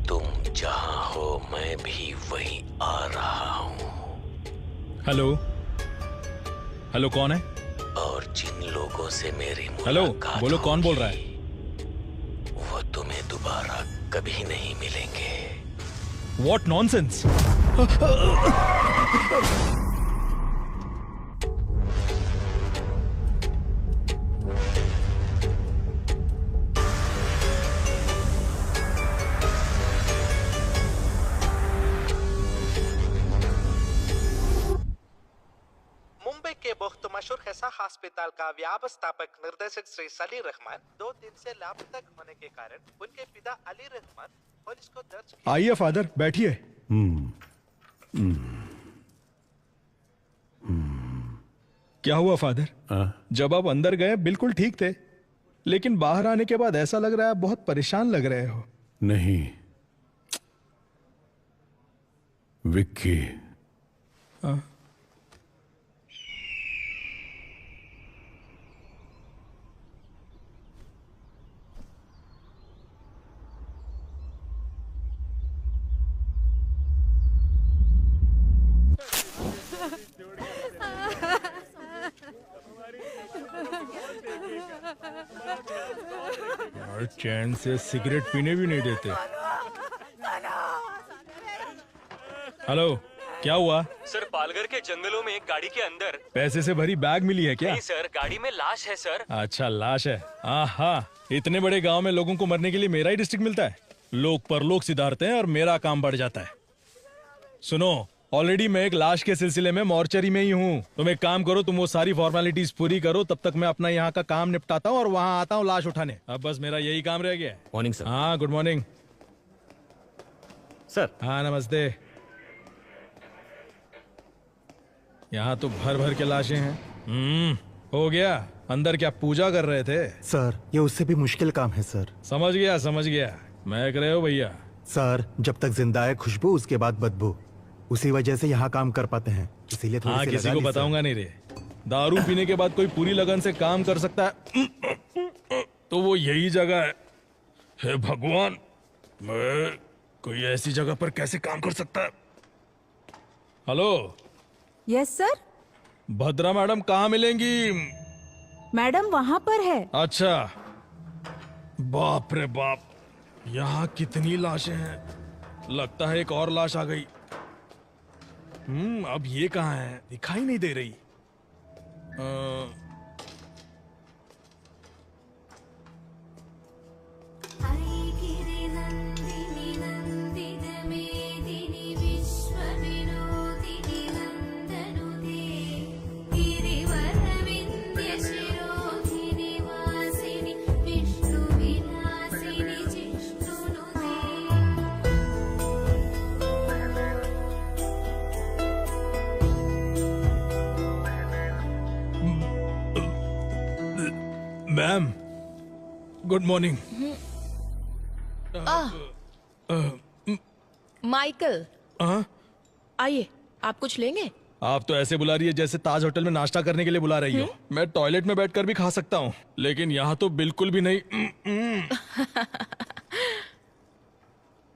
तुम जहां हो मैं भी वहीं आ रहा हूँ। हेलो हेलो, कौन है? और जिन लोगों से मेरी हेलो, मुलाकात बोलो कौन बोल रहा है? होगी, वो तुम्हें दोबारा कभी नहीं मिलेंगे। What nonsense! मुंबई के बहुत मशहूर हैसा अस्पताल का व्यवस्थापक निर्देशक श्री सली रहमान 2 दिन से लापता होने के कारण उनके पिता अली रहमान पुलिस को दर्ज किया। आइए फादर, बैठिए। क्या हुआ फादर? जब आप अंदर गए बिल्कुल ठीक थे, लेकिन बाहर आने के बाद ऐसा लग रहा है आप बहुत परेशान लग रहे हो। नहीं विक्की, और चैन से सिगरेट पीने भी नहीं देते। हेलो, क्या हुआ? सर, पालघर के जंगलों में एक गाड़ी के अंदर। पैसे से भरी बैग मिली है क्या? नहीं सर, गाड़ी में लाश है सर। अच्छा, लाश है। आहा, इतने बड़े गांव में लोगों को मरने के लिए मेरा ही डिस्ट्रिक्ट मिलता है। लोग परलोक सिधारते हैं और मेरा काम बढ़ जाता है। सुनो, ऑलरेडी मैं एक लाश के सिलसिले में मॉर्चरी में ही हूँ। तुम एक काम करो, तुम वो सारी फॉर्मेलिटीज पूरी करो, तब तक मैं अपना यहाँ का काम निपटाता हूँ और वहाँ आता हूँ लाश उठाने। अब बस मेरा यही काम रह गया है। Morning sir. हाँ, गुड मॉर्निंग सर। हाँ, नमस्ते। यहाँ तो भर भर के लाशें हैं। हो गया। अंदर क्या पूजा कर रहे थे? सर, ये उससे भी मुश्किल काम है सर। समझ गया समझ गया। मैं कह रहे हो भैया? सर, जब तक जिंदा है खुशबू, उसके बाद बदबू। उसी वजह से यहाँ काम कर पाते हैं, इसीलिए थोड़ी हाँ, सी किसी लगा को ली, सर। बताऊंगा नहीं रे। दारू पीने के बाद कोई पूरी लगन से काम कर सकता है तो वो यही जगह है। हे भगवान, मैं कोई ऐसी जगह पर कैसे काम कर सकता है? Hello, yes sir. Bhadra madam कहाँ मिलेंगी? मैडम वहाँ पर है। अच्छा, बाप रे बाप, यहाँ कितनी लाशें हैं। लगता है एक और लाश आ गई। अब ये कहाँ है? दिखाई नहीं दे रही। Ma'am, good morning. माइकल, आइए, आप कुछ लेंगे? आप तो ऐसे बुला रही है जैसे ताज होटल में नाश्ता करने के लिए बुला रही हो। मैं टॉयलेट में बैठकर भी खा सकता हूँ, लेकिन यहाँ तो बिल्कुल भी नहीं।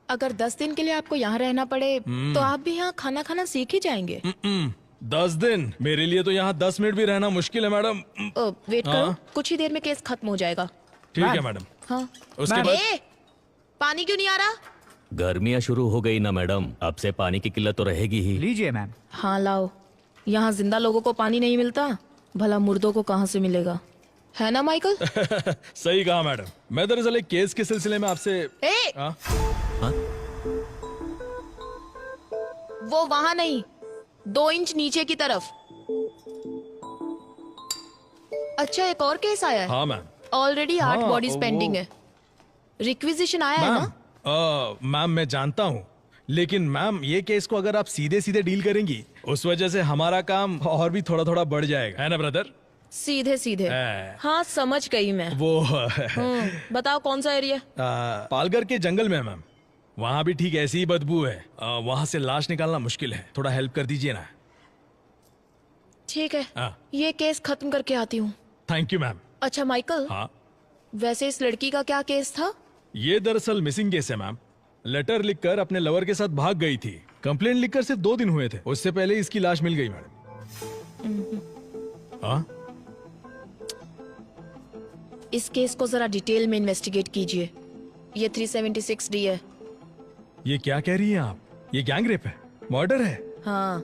अगर 10 दिन के लिए आपको यहाँ रहना पड़े तो आप भी यहाँ खाना खाना सीख ही जाएंगे। 10 दिन? मेरे लिए तो यहाँ 10 मिनट भी रहना मुश्किल है मैडम। वेट करो, कुछ ही देर में केस खत्म हो जाएगा। ठीक है मैडम। हाँ। उसके बाद पानी क्यों नहीं आ रहा? गर्मियाँ शुरू हो गई ना मैडम, अब से पानी की किल्लत तो रहेगी ही। लीजिए मैम। हाँ लाओ। यहाँ जिंदा लोगों को पानी नहीं मिलता, भला मुर्दों को कहाँ से मिलेगा? है ना माइकल? सही कहा मैडम। मैं दरअसल एक केस के सिलसिले में आपसे वो वहाँ नहीं, 2 इंच नीचे की तरफ। अच्छा, एक और केस आया है। हाँ मैम। ऑलरेडी 8 हाँ, बॉडीज पेंडिंग है। रिक्विजिशन आया है ना? मैम मैं जानता हूँ, लेकिन मैम ये केस को अगर आप सीधे सीधे डील करेंगी, उस वजह से हमारा काम और भी थोड़ा थोड़ा बढ़ जाएगा, है ना ब्रदर? सीधे सीधे। हाँ, समझ गई मैं। वो बताओ कौन सा एरिया? पालघर के जंगल में है मैम। वहाँ भी ठीक ऐसी ही बदबू है। वहाँ से लाश निकालना मुश्किल है, थोड़ा हेल्प कर दीजिए ना। ठीक है, ये केस खत्म करके आती हूँ। Thank you ma'am. अच्छा माइकल, हाँ, वैसे इस लड़की का क्या केस था? ये दरअसल मिसिंग केस है मैम। लेटर लिखकर अपने लवर के साथ भाग गई थी। कंप्लेंट लिखकर सिर्फ 2 दिन हुए थे, उससे पहले इसकी लाश मिल गई मैडम। हाँ, इस केस को जरा डिटेल में इन्वेस्टिगेट कीजिए। ये 376 डी है। ये क्या कह रही हैं आप? ये गैंग रेप है, मर्डर है। हाँ,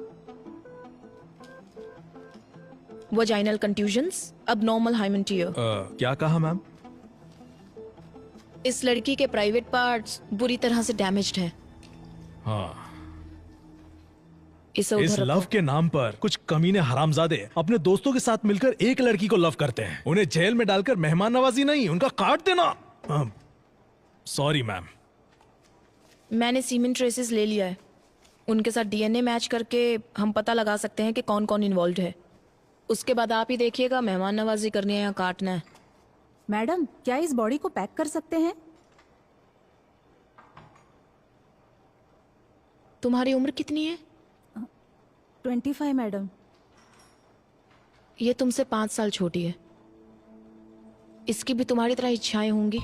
vaginal contusions, abnormal hymen tear. क्या कहा मैम? इस लड़की के प्राइवेट पार्ट्स बुरी तरह से डैमेज्ड हैं। हाँ, इसे इस उधर लव रखो। के नाम पर कुछ कमीने हरामजादे अपने दोस्तों के साथ मिलकर एक लड़की को लव करते हैं। उन्हें जेल में डालकर मेहमान नवाजी नहीं, उनका काट देना। Sorry ma'am. मैंने सीमेंट ट्रेसेस ले लिया है। उनके साथ डीएनए मैच करके हम पता लगा सकते हैं कि कौन कौन इन्वॉल्व है। उसके बाद आप ही देखिएगा मेहमान नवाजी करनी है या काटना है। मैडम, क्या इस बॉडी को पैक कर सकते हैं? तुम्हारी उम्र कितनी है? 25 मैडम। ये तुमसे 5 साल छोटी है। इसकी भी तुम्हारी तरह इच्छाएं होंगी।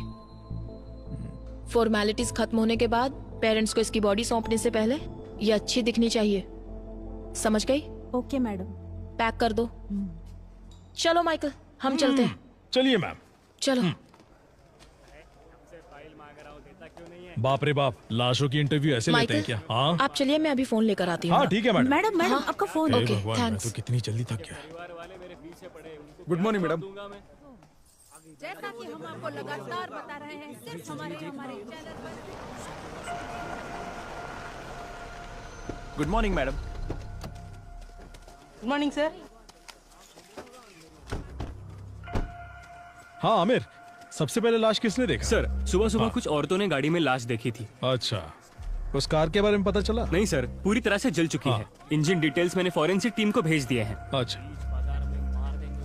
फॉर्मेलिटीज खत्म होने के बाद पेरेंट्स को इसकी बॉडी सौंपने से पहले ये अच्छी दिखनी चाहिए। समझ गई? Okay madam. पैक कर दो। चलो माइकल, हम चलते हैं। चलिए मैम। चलो। बाप रे बाप, लाशों की इंटरव्यू ऐसे लेते हैं क्या? हाँ आप चलिए, मैं अभी फोन लेकर आती हूँ। हाँ, ठीक है मैडम। मैडम मैडम, आपका फोन। हे ओके, भगवान, मैं थैंक्स। तो कितनी जल्दी थक गया। Good morning madam. जैसा कि हम आपको लगातार बता रहे हैं, सिर्फ हमारे चैनल पर। Good morning madam. Good morning sir. हाँ आमिर, सबसे पहले लाश किसने देखा? सर, सुबह सुबह हाँ। कुछ औरतों ने गाड़ी में लाश देखी थी। अच्छा, उस कार के बारे में पता चला? नहीं सर, पूरी तरह से जल चुकी हाँ। है। इंजन डिटेल्स मैंने फॉरेंसिक टीम को भेज दिए हैं। अच्छा,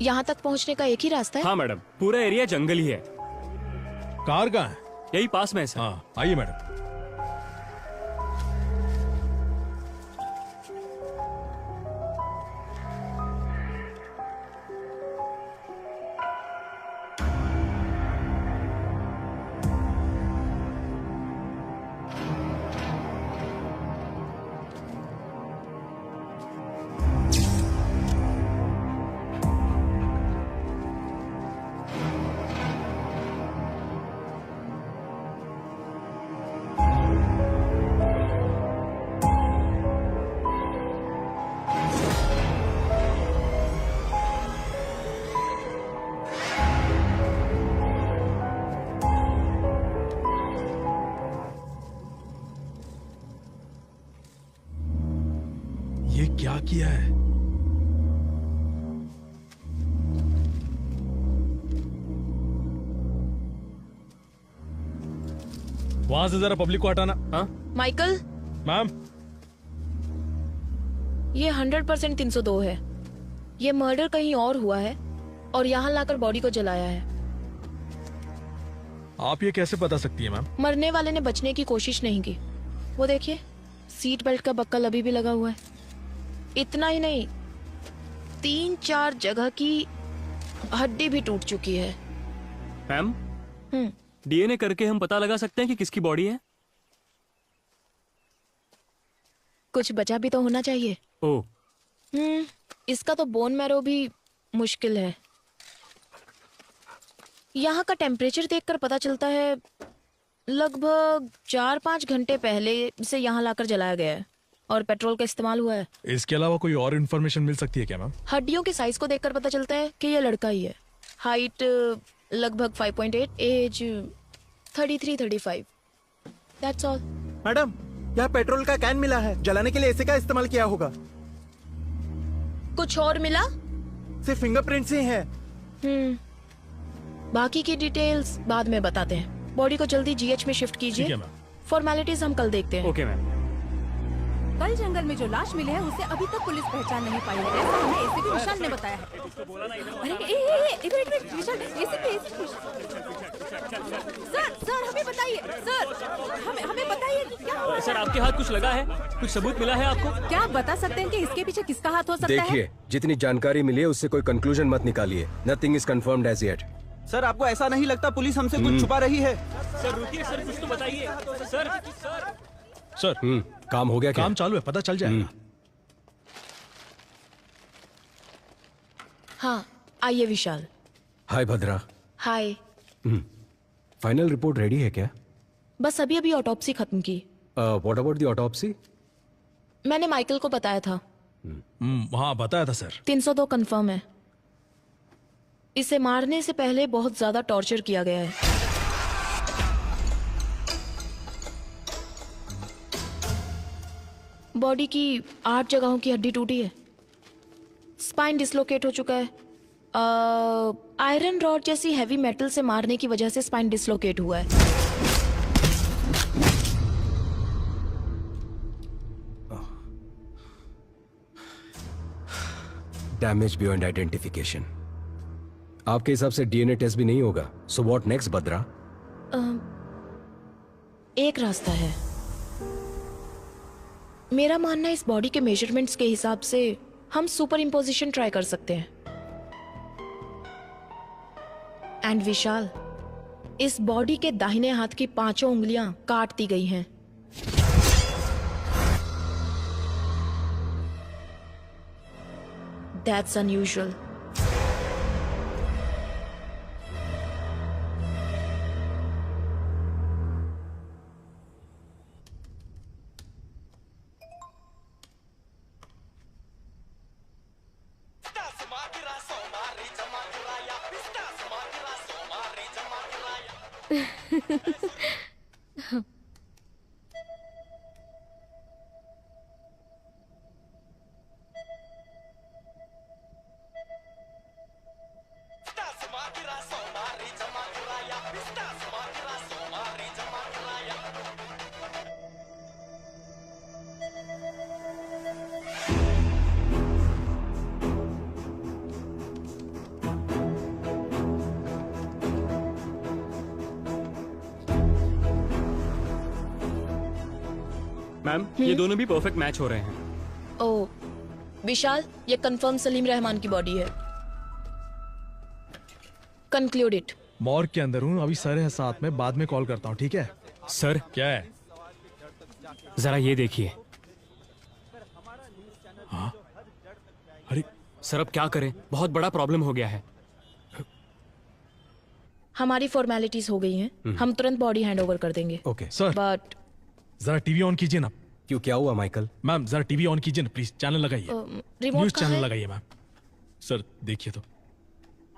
यहाँ तक पहुँचने का एक ही रास्ता है। हाँ मैडम, पूरा एरिया जंगल ही है। कार कहाँ है? यही पास में है सर। हाँ, आइए मैडम। ये क्या किया है? वहां से जरा पब्लिक को हटाना। हाँ माइकल, मैम, ये 100% 302 है। ये मर्डर कहीं और हुआ है और यहाँ लाकर बॉडी को जलाया है। आप ये कैसे बता सकती है मैम? मरने वाले ने बचने की कोशिश नहीं की। वो देखिए, सीट बेल्ट का बक्कल अभी भी लगा हुआ है। इतना ही नहीं, 3-4 जगह की हड्डी भी टूट चुकी है। मैम, हम्म, डीएनए करके हम पता लगा सकते हैं कि किसकी बॉडी है? कुछ बचा भी तो होना चाहिए। ओह, इसका तो बोन मैरो भी मुश्किल है। यहाँ का टेम्परेचर देखकर पता चलता है लगभग 4-5 घंटे पहले इसे यहाँ लाकर जलाया गया है और पेट्रोल का इस्तेमाल हुआ है। इसके अलावा कोई और इन्फॉर्मेशन मिल सकती है क्या मैम? हड्डियों के साइज को देखकर पता चलता है कि ये लड़का ही है। हाइट लगभग 5.8, एज 33-35। That's all. मैडम, यहाँ पेट्रोल का कैन मिला है, जलाने के लिए इसे का इस्तेमाल किया होगा। कुछ और मिला? सिर्फ फिंगरप्रिंट्स ही हैं। बाकी की डिटेल्स बाद में बताते हैं। बॉडी को जल्दी जीएच में शिफ्ट ठीक है कीजिए। मैम। फॉर्मेलिटीज हम कल देखते हैं। Okay ma'am. कल जंगल में जो लाश मिली है उसे अभी तक पुलिस पहचान नहीं पाई है, ऐसा हमें एसीपी विशाल ने बताया है। अरे एक मिनट विशाल, एसीपी सर हमें बताइए, सर हमें बताइए कि क्या हुआ है? सर, आपके हाथ कुछ लगा है? कुछ सबूत मिला है आपको? क्या आप बता सकते हैं कि इसके पीछे किसका हाथ हो सकता है? देखिए, जितनी जानकारी मिली है उससे कोई कंक्लूजन मत निकालिए। Nothing is confirmed as yet. Sir आपको ऐसा नहीं लगता पुलिस हमसे कुछ छुपा रही है? सर रुकिए सर, कुछ तो बताइए सर। सर काम हो गया क्या? काम चालू है, पता चल जाएगा। हाँ आइए विशाल। हाय भद्रा। हाय। फाइनल रिपोर्ट रेडी है क्या? बस अभी अभी ऑटोप्सी खत्म की। What about the autopsy? मैंने माइकल को बताया था। हाँ बताया था सर। 302 कंफर्म है। इसे मारने से पहले बहुत ज्यादा टॉर्चर किया गया है। बॉडी की 8 जगहों की हड्डी टूटी है। स्पाइन डिसलोकेट हो चुका है। आयरन रॉड जैसी हैवी मेटल से मारने की वजह से स्पाइन डिसलोकेट हुआ है। Damage beyond identification. आपके हिसाब से डीएनए टेस्ट भी नहीं होगा। सो व्हाट नेक्स्ट भद्रा? एक रास्ता है। मेरा मानना है इस बॉडी के मेजरमेंट्स के हिसाब से हम सुपर इम्पोजिशन ट्राई कर सकते हैं। एंड विशाल, इस बॉडी के दाहिने हाथ की 5 उंगलियां काट दी गई हैं। That's unusual. मैम ये दोनों भी परफेक्ट मैच हो रहे हैं। ओ विशाल, ये कंफर्म सलीम रहमान की बॉडी है। Conclude it. मॉर्ग के अंदर हूँ, अभी सर है साथ में, बाद में कॉल करता हूँ, ठीक है? सर क्या है? जरा ये देखिए। हाँ? अरे सर अब क्या करें, बहुत बड़ा प्रॉब्लम हो गया है। हमारी फॉर्मेलिटीज हो गई हैं। हम तुरंत बॉडी हैंड ओवर कर देंगे। ओके सर, बट जरा टीवी ऑन कीजिए ना। क्यों, क्या हुआ माइकल? मैम जरा टीवी ऑन कीजिए ना प्लीज, चैनल लगाइए। रिमोट न्यूज कहाँ चैनल है? लगाइए मैम। सर देखिए तो।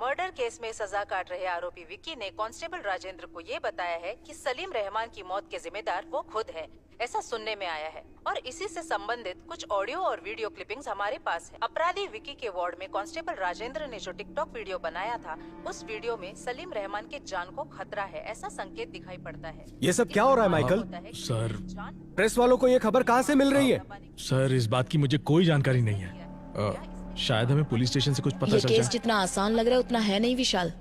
मर्डर केस में सजा काट रहे आरोपी विक्की ने कांस्टेबल राजेंद्र को ये बताया है कि सलीम रहमान की मौत के जिम्मेदार वो खुद है, ऐसा सुनने में आया है। और इसी से संबंधित कुछ ऑडियो और वीडियो क्लिपिंग्स हमारे पास है। अपराधी विक्की के वार्ड में कांस्टेबल राजेंद्र ने जो टिकटॉक वीडियो बनाया था, उस वीडियो में सलीम रहमान के जान को खतरा है ऐसा संकेत दिखाई पड़ता है। ये सब क्या हो रहा है माइकल? सर प्रेस वालों को ये खबर कहाँ से मिल रही है? सर इस बात की मुझे कोई जानकारी नहीं है। शायद हमें पुलिस स्टेशन से कुछ पता ये चल केस जाए। जितना आसान लग रहा है उतना है नहीं विशाल।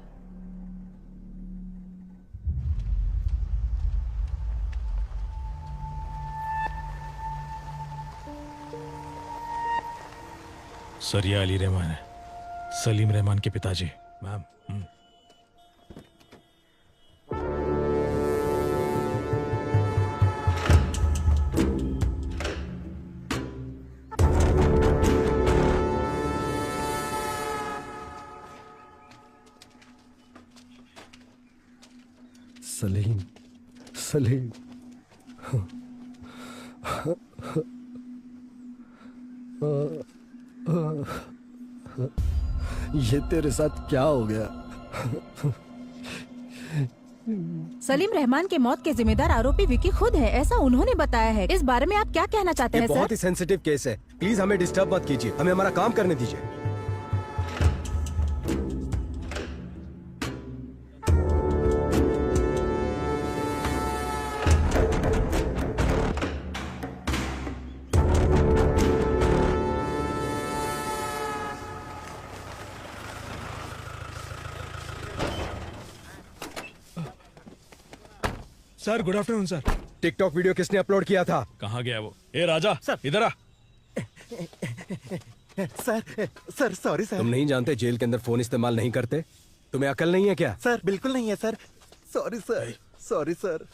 सर ये अली रहमान है, सलीम रहमान के पिताजी। मैम सलीम, सलीम। ये तेरे साथ क्या हो गया? सलीम रहमान के मौत के जिम्मेदार आरोपी विकी खुद है, ऐसा उन्होंने बताया है। इस बारे में आप क्या कहना चाहते ये हैं बहुत सर? ही सेंसिटिव केस है, प्लीज हमें डिस्टर्ब मत कीजिए, हमें हमारा काम करने दीजिए। Sir good afternoon sir. TikTok video किसने अपलोड किया था? कहाँ गया वो? ए राजा सर इधर आ। Sir sorry sir. तुम नहीं जानते जेल के अंदर फोन इस्तेमाल नहीं करते? तुम्हें अकल नहीं है क्या? सर बिल्कुल नहीं है sir. Sorry sir, sorry sir.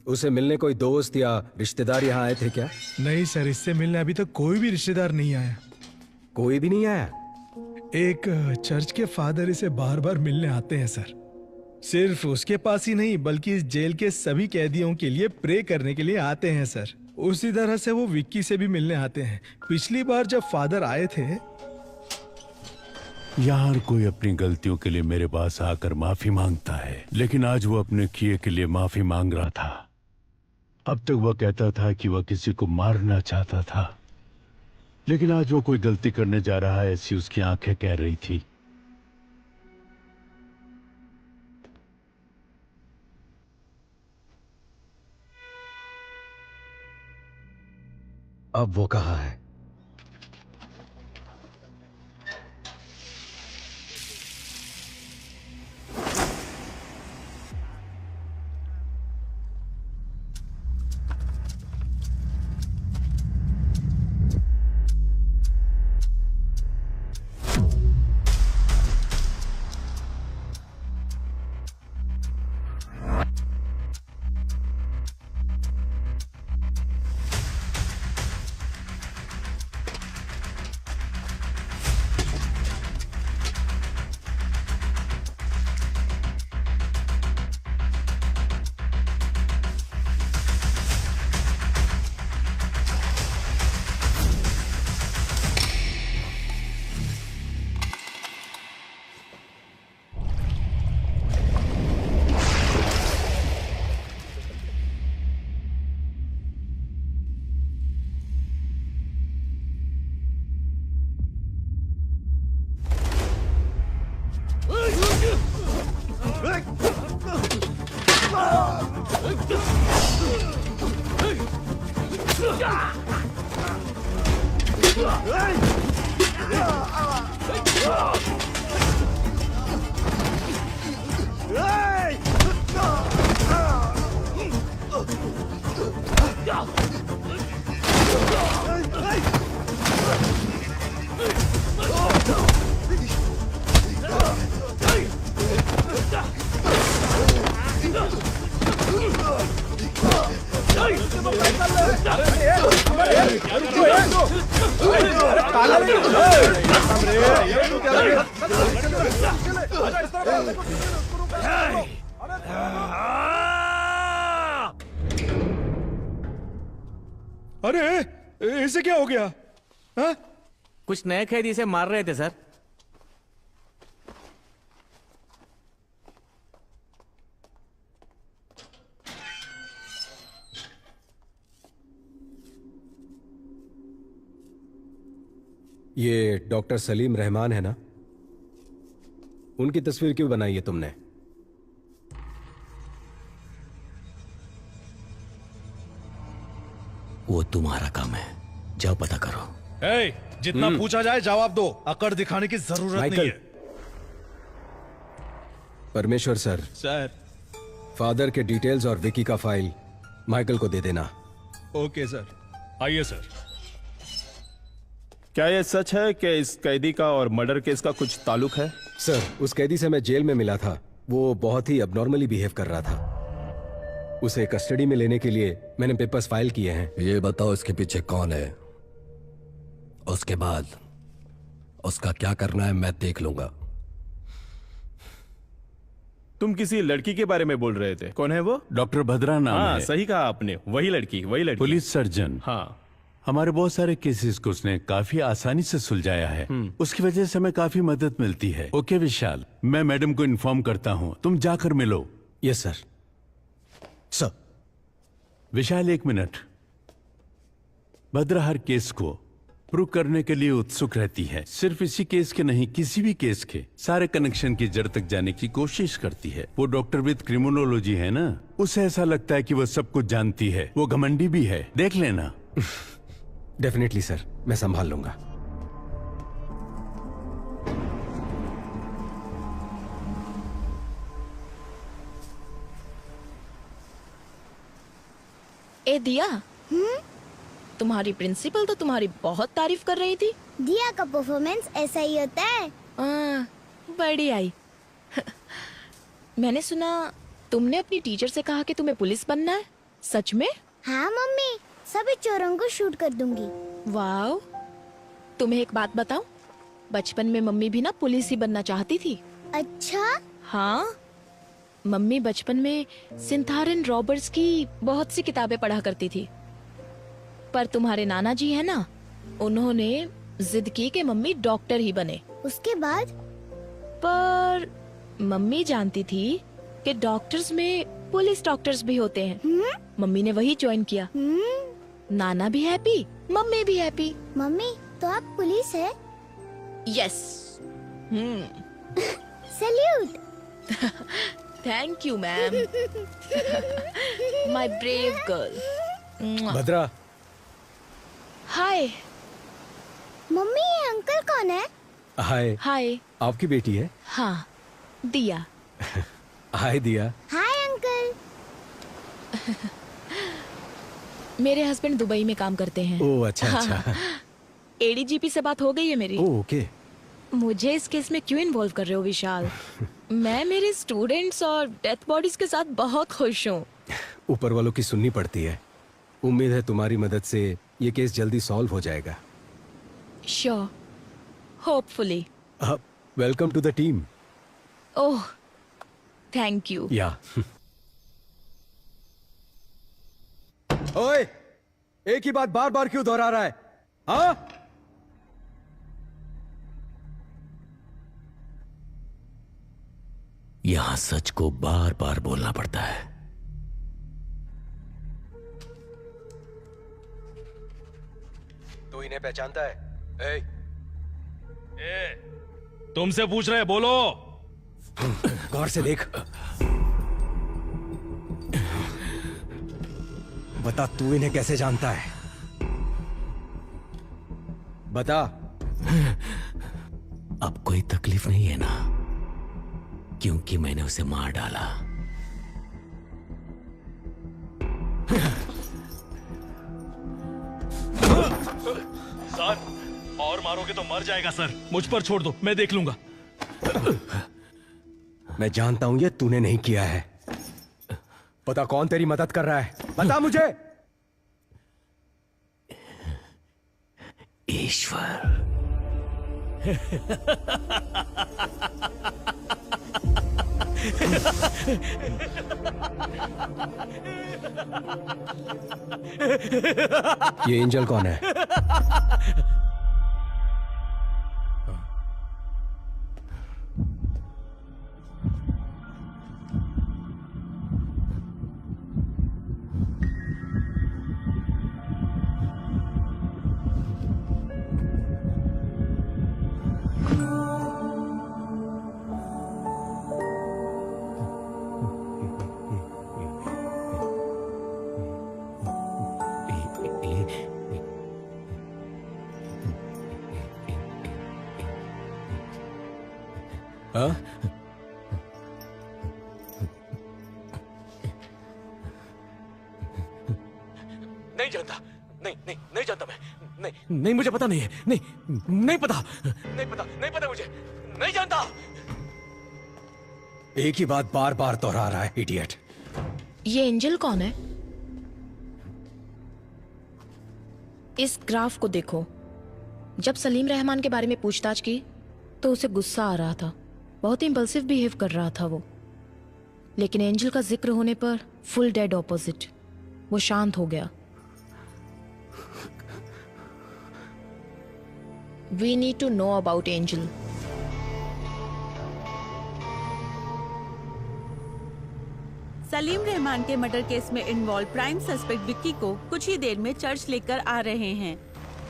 उसे मिलने कोई दोस्त या रिश्तेदार यहाँ आए थे क्या? नहीं सर, इससे मिलने अभी तक कोई भी रिश्तेदार नहीं आया। कोई भी नहीं आया? एक चर्च के फादर इसे बार बार मिलने आते हैं सर। सिर्फ उसके पास ही नहीं बल्कि इस जेल के सभी कैदियों के लिए प्रे करने के लिए आते हैं सर। उसी तरह से वो विक्की से भी मिलने आते हैं। पिछली बार जब फादर आए थे, यार कोई अपनी गलतियों के लिए मेरे पास आकर माफी मांगता है, लेकिन आज वो अपने किए के लिए माफी मांग रहा था। अब तक वह कहता था कि वह किसी को मारना चाहता था, लेकिन आज वो कोई गलती करने जा रहा है ऐसी उसकी आंखें कह रही थी। अब वो कहाँ है? अरे इसे क्या हो गया? हा? कुछ नए कैदी इसे मार रहे थे सर। ये डॉक्टर सलीम रहमान है ना? उनकी तस्वीर क्यों बनाई है तुमने? वो तुम्हारा काम है, जाओ पता करो। जितना पूछा जाए जवाब दो, अकड़ दिखाने की जरूरत नहीं है। परमेश्वर सर, फादर के डिटेल्स और विकी का फाइल माइकल को दे देना। Okay sir. आइए सर। क्या यह सच है कि इस कैदी का और मर्डर केस का कुछ ताल्लुक है? सर, उस कैदी से मैं जेल में मिला था। वो बहुत ही अबनॉर्मली बिहेव कर रहा था। उसे कस्टडी में लेने के लिए मैंने पेपर्स फाइल किए हैं। ये बताओ इसके पीछे कौन है, उसके बाद उसका क्या करना है मैं देख लूंगा। तुम किसी लड़की के बारे में बोल रहे थे, कौन है वो? डॉक्टर भद्रा नाम है। सही कहा आपने, वही लड़की, वही लड़की। Police surgeon. हाँ, हमारे बहुत सारे केसेस को उसने काफी आसानी से सुलझाया है। उसकी वजह से हमें काफी मदद मिलती है। ओके विशाल, मैं मैडम को इन्फॉर्म करता हूँ, तुम जाकर मिलो। Yes sir. सर। विशाल एक मिनट। भद्रा हर केस को प्रूव करने के लिए उत्सुक रहती है। सिर्फ इसी केस के नहीं, किसी भी केस के सारे कनेक्शन की जड़ तक जाने की कोशिश करती है। वो डॉक्टर विद क्रिमिनोलॉजी है ना, उसे ऐसा लगता है कि वो सब कुछ जानती है। वो घमंडी भी है, देख लेना। डेफिनेटली सर, मैं संभाल लूंगा। ए दिया, तुम्हारी प्रिंसिपल तो तुम्हारी बहुत तारीफ कर रही थी। दिया का परफॉर्मेंस ऐसा ही होता है। बड़ी आई। मैंने सुना तुमने अपनी टीचर से कहा कि तुम्हें पुलिस बनना है, सच में? हाँ मम्मी, सभी चोरों को शूट कर दूंगी। वाओ, तुम्हें एक बात बताऊं, बचपन में मम्मी भी ना पुलिस ही बनना चाहती थी। अच्छा? हाँ, मम्मी बचपन में सिंथारन रॉबर्ट्स की बहुत सी किताबें पढ़ा करती थी, पर तुम्हारे नाना जी है ना, उन्होंने जिद की कि मम्मी डॉक्टर ही बने। उसके बाद? पर मम्मी जानती थी कि डॉक्टर्स में पुलिस डॉक्टर्स भी होते हैं। मम्मी ने वही ज्वाइन किया। नाना भी हैप्पी, मम्मी भी हैप्पी। मम्मी, तो आप पुलिस है? Yes. Salute. Thank you ma'am. My brave girl. Bhadra. Hi. Mummy, ये अंकल कौन है? हाय। हाय। आपकी बेटी है? हाँ, दिया। हाय दिया। Hi uncle. मेरे हस्बैंड दुबई में काम करते हैं। ओह अच्छा अच्छा। एडीजीपी से बात हो गई है मेरी। Oh okay. मुझे इस केस में क्यों इन्वॉल्व कर रहे हो विशाल? मैं मेरे स्टूडेंट्स और डेथ बॉडीज के साथ बहुत खुश हूँ। ऊपर वालों की सुननी पड़ती है। उम्मीद है तुम्हारी मदद से ये केस जल्दी सॉल्व हो जाएगा। Sure, hopefully. Welcome to the team. Oh, thank you. Yeah. ओए, एक ही बात बार बार क्यों दोहरा रहा है? हाँ? यहां सच को बार बार बोलना पड़ता है। तू इन्हें पहचानता है? तुमसे पूछ रहे, बोलो। गौर से देख। बता, तू इन्हें कैसे जानता है? बता। अब कोई तकलीफ नहीं है ना, क्योंकि मैंने उसे मार डाला। सर, और मारोगे तो मर जाएगा सर। मुझ पर छोड़ दो, मैं देख लूंगा। मैं जानता हूं ये तूने नहीं किया है। पता कौन तेरी मदद कर रहा है? बता मुझे। ईश्वर। ये एंजल कौन है? हाँ? नहीं जानता, नहीं जानता मैं। नहीं, मुझे पता नहीं है। नहीं पता। नहीं पता मुझे, नहीं जानता। एक ही बात बार बार दोहरा रहा है, इडियट। ये एंजल कौन है? इस ग्राफ को देखो। जब सलीम रहमान के बारे में पूछताछ की तो उसे गुस्सा आ रहा था, बहुत इंपल्सिव बिहेव कर रहा था वो। लेकिन एंजल का जिक्र होने पर फुल डेड ऑपोजिट, वो शांत हो गया। We need to know about Angel. Salim Rahman के मर्डर केस में इन्वॉल्व प्राइम सस्पेक्ट विक्की को कुछ ही देर में चर्च लेकर आ रहे हैं।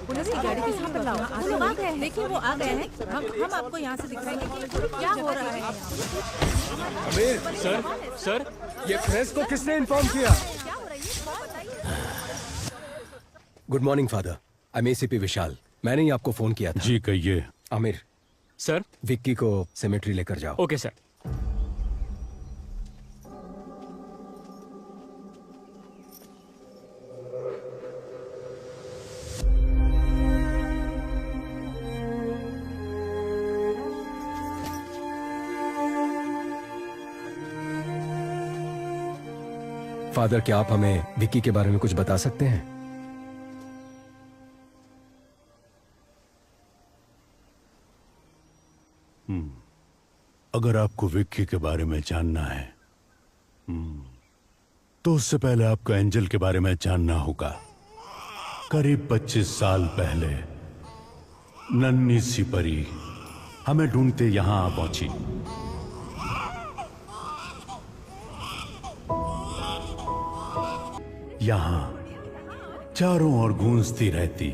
पुलिस की गाड़ी किस पे लाओ? वो लोग आ गए हैं। देखिए वो आ गए हैं। हम आपको यहाँ से दिखाएंगे कि क्या हो रहा है। अमीर, सर, ये प्रेस को किसने इन्फॉर्म किया? Good morning father, I am ACP Vishal. मैंने ही आपको फोन किया था। जी कहिए। आमिर, सर, विक्की को सेमेट्री लेकर जाओ। Okay sir. फादर, क्या आप हमें विक्की के बारे में कुछ बता सकते हैं? अगर आपको विक्की के बारे में जानना है तो उससे पहले आपको एंजल के बारे में जानना होगा। करीब 25 साल पहले नन्ही सी परी हमें ढूंढते यहां आ पहुंची। यहां चारों ओर गूंजती रहती।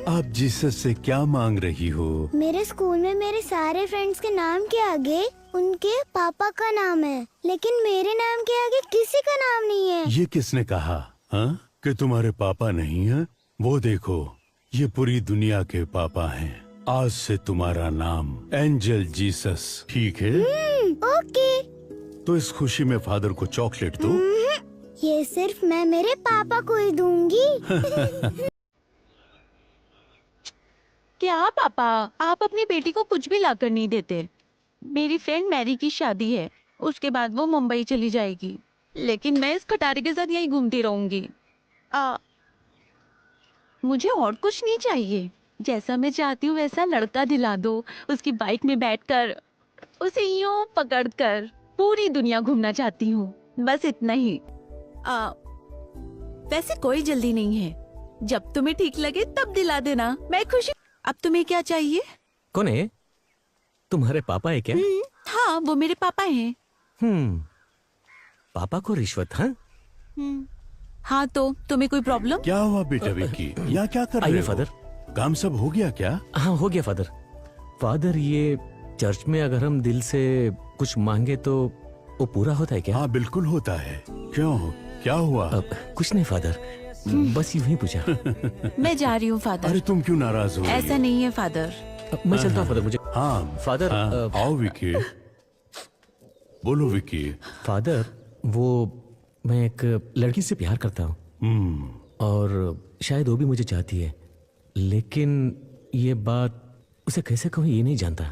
आप जीसस से क्या मांग रही हो? मेरे स्कूल में मेरे सारे फ्रेंड्स के नाम के आगे उनके पापा का नाम है, लेकिन मेरे नाम के आगे किसी का नाम नहीं है। ये किसने कहा कि तुम्हारे पापा नहीं है? वो देखो, ये पूरी दुनिया के पापा हैं। आज से तुम्हारा नाम एंजल जीसस, ठीक है? ओके। तो इस खुशी में फादर को चॉकलेट दो। ये सिर्फ मैं मेरे पापा को ही दूंगी। क्या पापा, आप अपनी बेटी को कुछ भी लाकर नहीं देते? मेरी फ्रेंड मैरी की शादी है, उसके बाद वो मुंबई चली जाएगी, लेकिन मैं इस खटारे के साथ यहीं घूमती रहूंगी। मुझे और कुछ नहीं चाहिए। जैसा मैं चाहती हूँ वैसा लड़का दिला दो। उसकी बाइक में बैठकर उसे यूं पकड़कर पूरी दुनिया घूमना चाहती हूँ, बस इतना ही। वैसे कोई जल्दी नहीं है, जब तुम्हें ठीक लगे तब दिला देना, मैं खुश। अब तुम्हें क्या चाहिए? कौन है? तुम्हारे पापा है क्या? हाँ, वो मेरे पापा हैं। पापा को रिश्वत? हाँ, तो तुम्हें कोई प्रॉब्लम? क्या हुआ बेटा विक्की? यहाँ क्या कर रहे हो? फादर, काम सब हो गया क्या? हाँ, हो गया फादर। फादर, ये चर्च में अगर हम दिल से कुछ मांगे तो वो पूरा होता है क्या? हाँ, बिल्कुल होता है। क्यों, क्या हुआ? कुछ नहीं फादर, बस यूं ही पूछा। मैं जा रही हूँ फादर। अरे तुम क्यों नाराज हो? ऐसा नहीं है फादर। मैं चलता हूँ फादर। मुझे फादर आओ विक्की। बोलो विक्की। फादर, वो मैं एक लड़की से प्यार करता हूँ और शायद वो भी मुझे चाहती है, लेकिन ये बात उसे कैसे कहूँ ये नहीं जानता।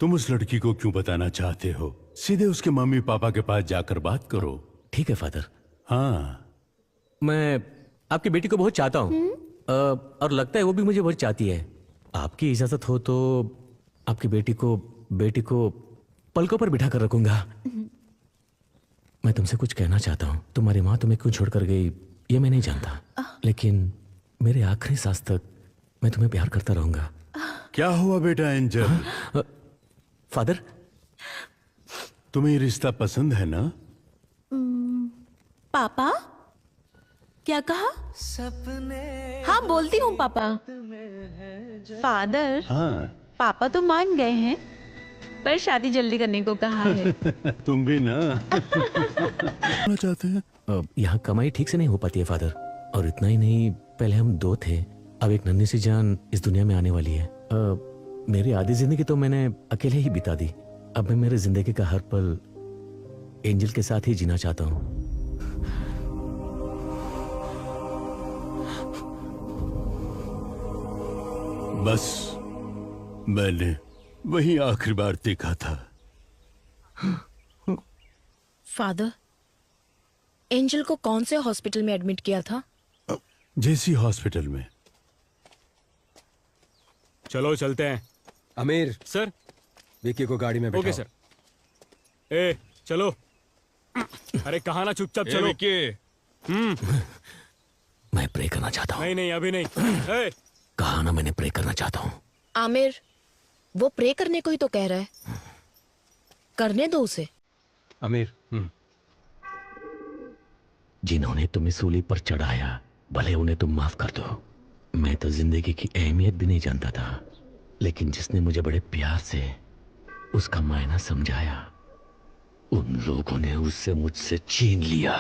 तुम उस लड़की को क्यों बताना चाहते हो? सीधे उसके मम्मी पापा के पास जाकर बात करो। ठीक है फादर। हाँ, मैं आपकी बेटी को बहुत चाहता हूँ और लगता है वो भी मुझे बहुत चाहती है। आपकी इजाजत हो तो आपकी बेटी को पलकों पर बिठा कर रखूंगा। मैं तुमसे कुछ कहना चाहता हूँ। तुम्हारी माँ तुम्हें क्यों छोड़कर गई ये मैं नहीं जानता, लेकिन मेरे आखिरी सांस तक मैं तुम्हें प्यार करता रहूंगा। क्या हुआ बेटा एंजल? फादर, तुम्हें रिश्ता पसंद है ना? पापा, क्या कहा? हाँ, बोलती हूँ पापा। फादर, पापा तो मान गए हैं, पर शादी जल्दी करने को कहा है। तुम भी ना चाहते हैं? यहाँ कमाई ठीक से नहीं हो पाती है फादर, और इतना ही नहीं, पहले हम दो थे, अब एक नन्ही सी जान इस दुनिया में आने वाली है। मेरी आधी जिंदगी तो मैंने अकेले ही बिता दी। अब मैं मेरी जिंदगी का हर पल एंजल के साथ ही जीना चाहता हूँ। बस मैंने वही आखिरी बार देखा था। फादर, एंजल को कौन से हॉस्पिटल में एडमिट किया था? जेसी हॉस्पिटल में। चलो चलते हैं। आमिर सर, विक्की को गाड़ी में बैठाओ। Okay sir. ए चलो। अरे कहा ना, चुपचाप चलो। विक्की, मैं प्रे करना चाहता हूँ। नहीं अभी नहीं। कहा ना मैंने प्रे करना चाहता हूँ। आमिर, वो प्रे करने को ही तो कह रहा है, करने दो उसे। आमिर, जिन्होंने तुम्हें सूली पर चढ़ाया, भले उन्हें तुम माफ कर दो। मैं तो जिंदगी की अहमियत भी नहीं जानता था, लेकिन जिसने मुझे बड़े प्यार से उसका मायना समझाया, उन लोगों ने उससे मुझसे छीन लिया।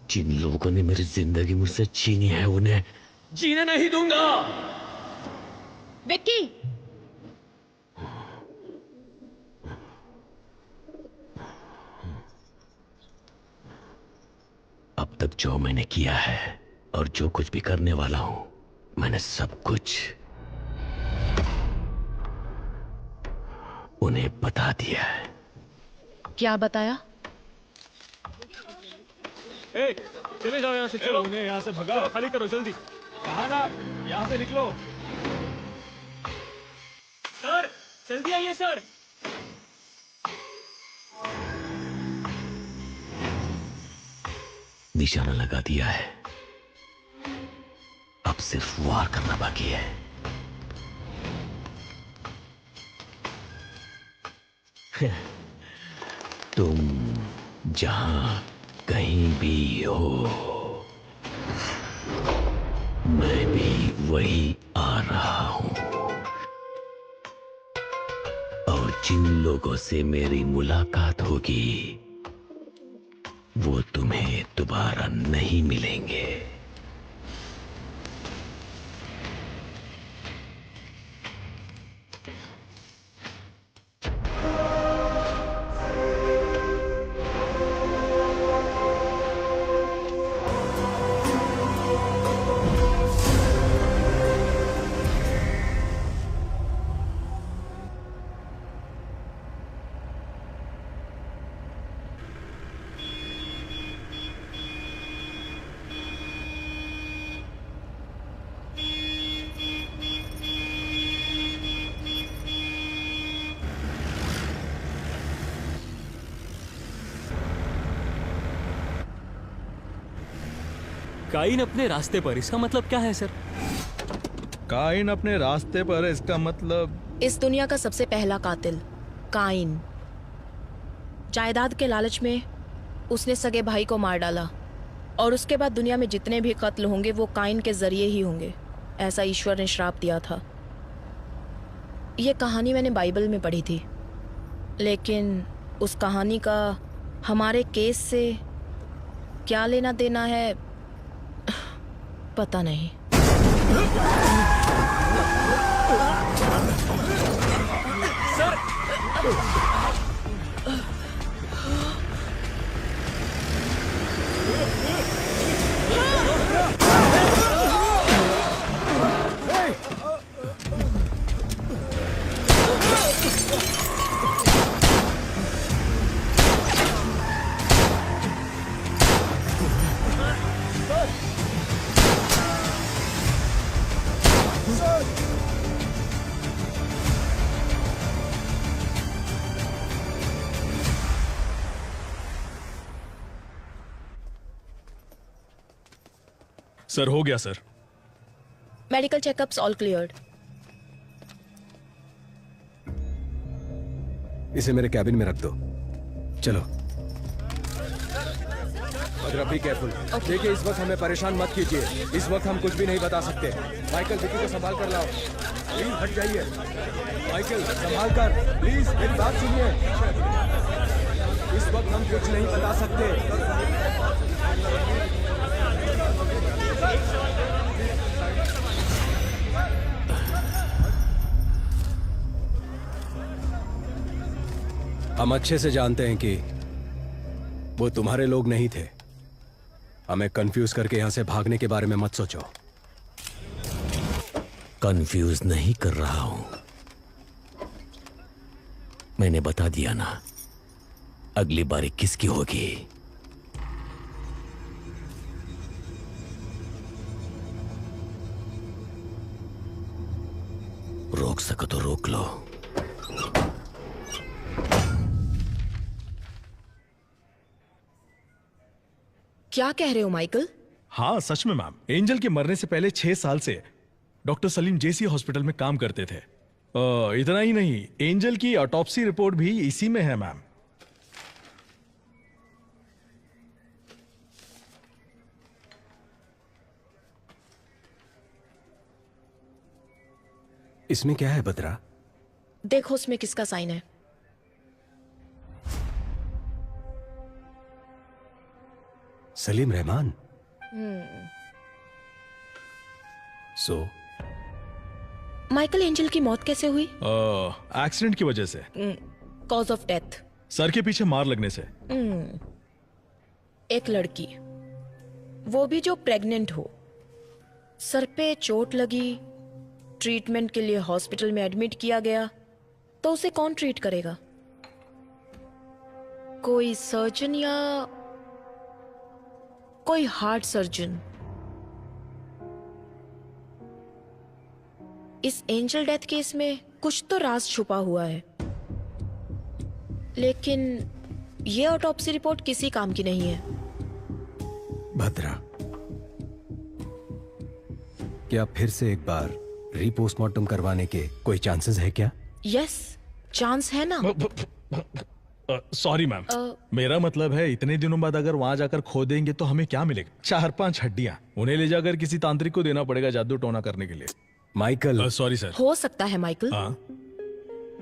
जिन लोगों ने मेरी जिंदगी मुझसे छीनी है, उन्हें जीने नहीं दूंगा। विक्की, अब तक जो मैंने किया है और जो कुछ भी करने वाला हूं, मैंने सब कुछ उन्हें बता दिया है। क्या बताया? ए, चले जाओ यहाँ से, चलो उन्हें यहाँ से भगाओ, खाली करो जल्दी। कहा ना, यहाँ से निकलो। सर जल्दी आइए सर। निशाना लगा दिया है, अब सिर्फ वार करना बाकी है। तुम जहां कहीं भी हो, मैं भी वही आ रहा हूं। और जिन लोगों से मेरी मुलाकात होगी वो तुम्हें दोबारा नहीं मिलेंगे। काइन अपने रास्ते पर, इसका मतलब क्या है सर? काइन अपने रास्ते पर है, इसका मतलब इस दुनिया का सबसे पहला कातिल काइन। जायदाद के लालच में उसने सगे भाई को मार डाला और उसके बाद दुनिया में जितने भी कत्ल होंगे वो काइन के जरिए ही होंगे, ऐसा ईश्वर ने श्राप दिया था। ये कहानी मैंने बाइबल में पढ़ी थी, लेकिन उस कहानी का हमारे केस से क्या लेना देना है पता नहीं। सर सर हो गया sir. Medical checkups all cleared. इसे मेरे कैबिन में रख दो। चलो बी केयरफुल। देखिए इस वक्त हमें परेशान मत कीजिए, इस वक्त हम कुछ भी नहीं बता सकते। माइकल विकी को संभाल कर लाओ, प्लीज हट जाइए। माइकल संभाल कर, प्लीज मेरी बात सुनिए। इस वक्त हम कुछ नहीं बता सकते। हम अच्छे से जानते हैं कि वो तुम्हारे लोग नहीं थे। हमें कंफ्यूज करके यहां से भागने के बारे में मत सोचो। कंफ्यूज नहीं कर रहा हूं, मैंने बता दिया ना, अगली बारी किसकी होगी। रोक सको तो रोक लो। क्या कह रहे हो माइकल? हाँ सच में मैम, एंजल के मरने से पहले 6 साल से डॉक्टर सलीम जेसी हॉस्पिटल में काम करते थे। इतना ही नहीं, एंजल की ऑटोप्सी रिपोर्ट भी इसी में है मैम। इसमें क्या है बद्रा? देखो उसमें किसका साइन है। Salim Rahman. So Michael angel की मौत कैसे हुई? एक्सीडेंट की वजह से। Cause of death? सर के पीछे मार लगने से। एक लड़की, वो भी जो प्रेग्नेंट हो, सर पे चोट लगी, ट्रीटमेंट के लिए हॉस्पिटल में एडमिट किया गया, तो उसे कौन ट्रीट करेगा? कोई सर्जन या कोई हार्ट सर्जन। इस एंजल डेथ केस में कुछ तो राज छुपा हुआ है, लेकिन ये ऑटोप्सी रिपोर्ट किसी काम की नहीं है। भद्रा, क्या फिर से एक बार रीपोस्टमार्टम करवाने के कोई चांसेस है क्या? यस, चांस है ना। सॉरी मैम, मेरा मतलब है इतने दिनों बाद अगर वहां जाकर खोदेंगे तो हमें क्या मिलेगा? 4-5 हड्डियां, उन्हें ले जाकर किसी तांत्रिक को देना पड़ेगा जादू टोना करने के लिए। Michael, sorry sir. हो सकता है माइकल।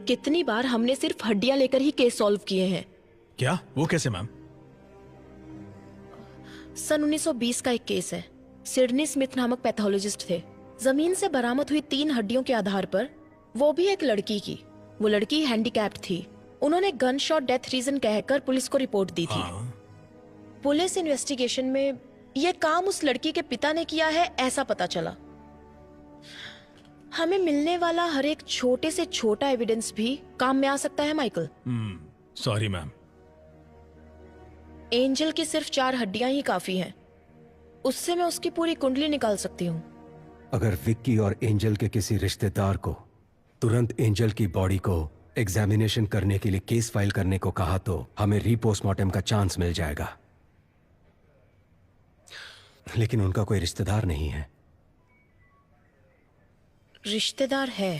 कितनी बार हमने सिर्फ हड्डियां लेकर ही केस सॉल्व किए हैं। क्या? वो कैसे मैम? सन 1920 का एक केस है। सिडनी स्मिथ नामक पैथोलॉजिस्ट थे। जमीन से बरामद हुई 3 हड्डियों के आधार पर, वो भी एक लड़की की, वो लड़की हैंडीकैप्ड थी। उन्होंने गन शॉट डेथ रीजन कहकर पुलिस को रिपोर्ट दी थी। पुलिस इन्वेस्टिगेशन में ये काम उस लड़की के पिता ने किया है ऐसा पता चला। हमें मिलने वाला हर एक छोटे से छोटा एविडेंस भी काम में आ सकता है माइकल। Sorry ma'am. एंजल की सिर्फ 4 हड्डियां ही काफी हैं। उससे मैं उसकी पूरी कुंडली निकाल सकती हूँ। अगर विक्की और एंजल के किसी रिश्तेदार को तुरंत एंजल की बॉडी को एग्जामिनेशन करने के लिए केस फाइल करने को कहा तो हमें रीपोस्टमार्टम का चांस मिल जाएगा। लेकिन उनका कोई रिश्तेदार नहीं है। रिश्तेदार है।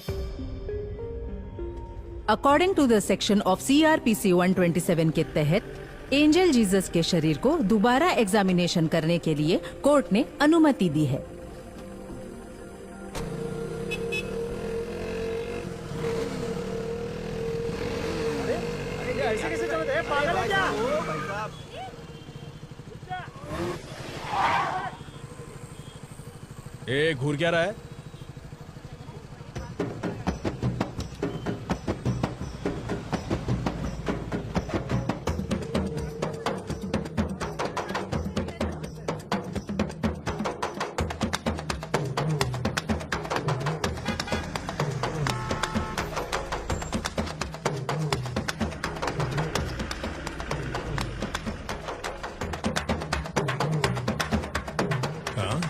According to the section of CRPC 127 के तहत एंजल जीसस के शरीर को दोबारा एग्जामिनेशन करने के लिए कोर्ट ने अनुमति दी है। ऐसे कैसे चलते हैं? पागल है क्या? ए, घूर क्या रहा है?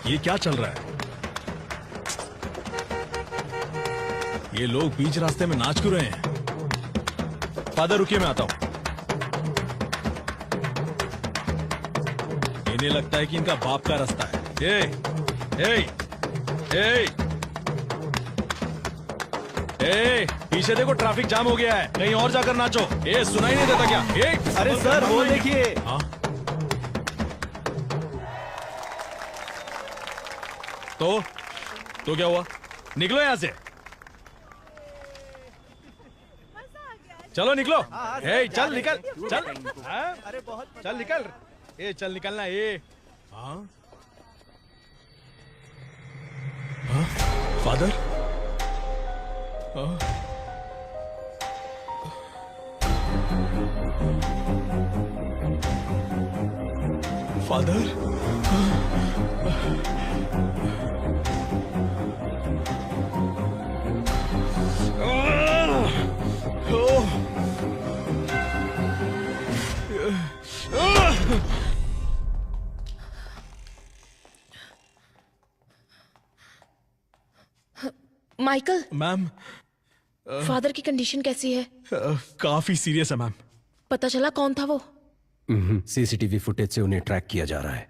ये क्या चल रहा है? ये लोग बीच रास्ते में नाच क्यों रहे हैं? फादर रुकिए, मैं आता हूं। इन्हें लगता है कि इनका बाप का रास्ता है। पीछे देखो, ट्रैफिक जाम हो गया है, कहीं और जाकर नाचो। सुनाई नहीं देता क्या? अरे सर, वो देखिए। तो क्या हुआ? निकलो यहां से। चलो निकलो। चल निकल, चल। अरे बहुत चल निकल। चल निकलना। Father? Father? Michael. Ma'am, father की कंडीशन कैसी है? काफी सीरियस है मैम। पता चला कौन था वो? CCTV फुटेज से उन्हें ट्रैक किया जा रहा है।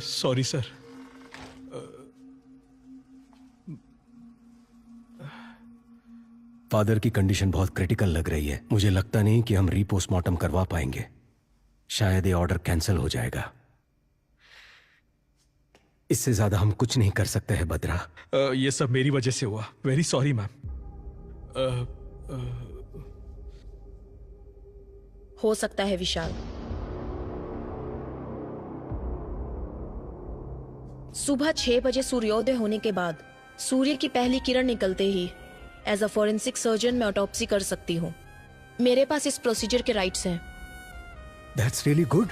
Sorry sir. फादर की कंडीशन बहुत क्रिटिकल लग रही है। मुझे लगता नहीं कि हम रीपोस्टमार्टम करवा पाएंगे। शायद ये ऑर्डर कैंसिल हो जाएगा। इससे ज्यादा हम कुछ नहीं कर सकते हैं बद्रा। ये सब मेरी वजह से हुआ। Very sorry ma'am. हो सकता है विशाल। सुबह 6 बजे सूर्योदय होने के बाद सूर्य की पहली किरण निकलते ही एज अ फॉरेंसिक सर्जन मैं ऑटोप्सी कर सकती हूँ। मेरे पास इस प्रोसीजर के राइट्स हैं। That's really good.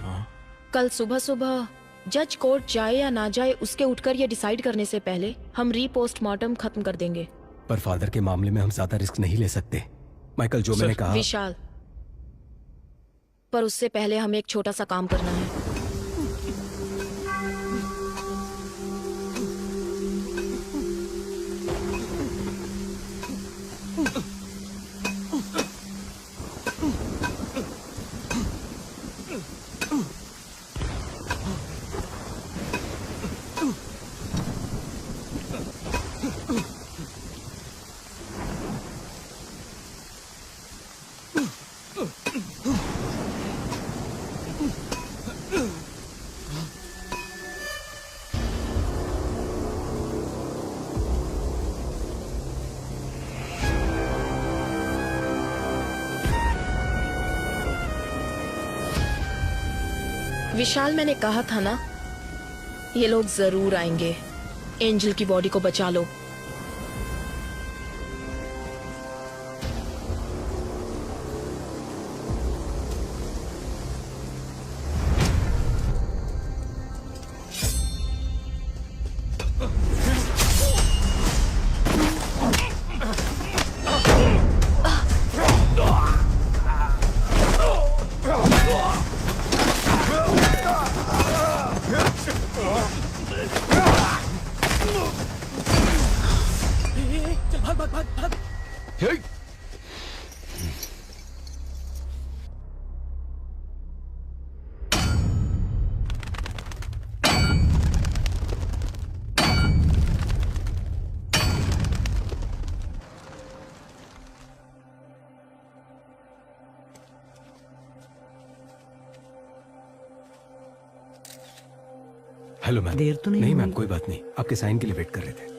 कल सुबह सुबह जज कोर्ट जाए या ना जाए उसके उठकर ये डिसाइड करने से पहले हम रीपोस्टमार्टम खत्म कर देंगे। पर फादर के मामले में हम ज्यादा रिस्क नहीं ले सकते। माइकल, जो मैंने कहा। विशाल, पर उससे पहले हमें एक छोटा सा काम करना है। विशाल, मैंने कहा था ना, ये लोग जरूर आएंगे। एंजल की बॉडी को बचा लो। Hello ma'am. देर तो नहीं मैम, हुई? कोई बात नहीं, आपके साइन के लिए वेट कर रहे थे।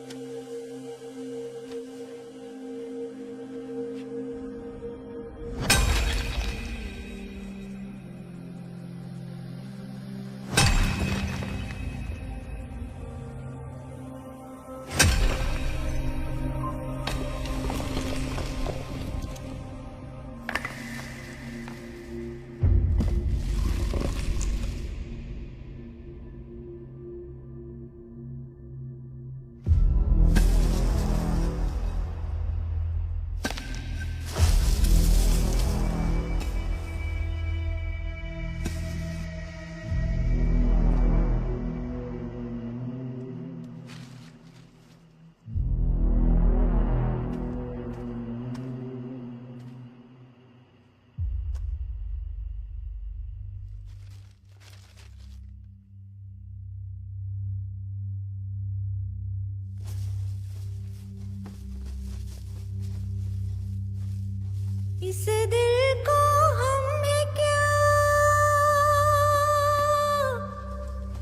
इस दिल को हमें क्या,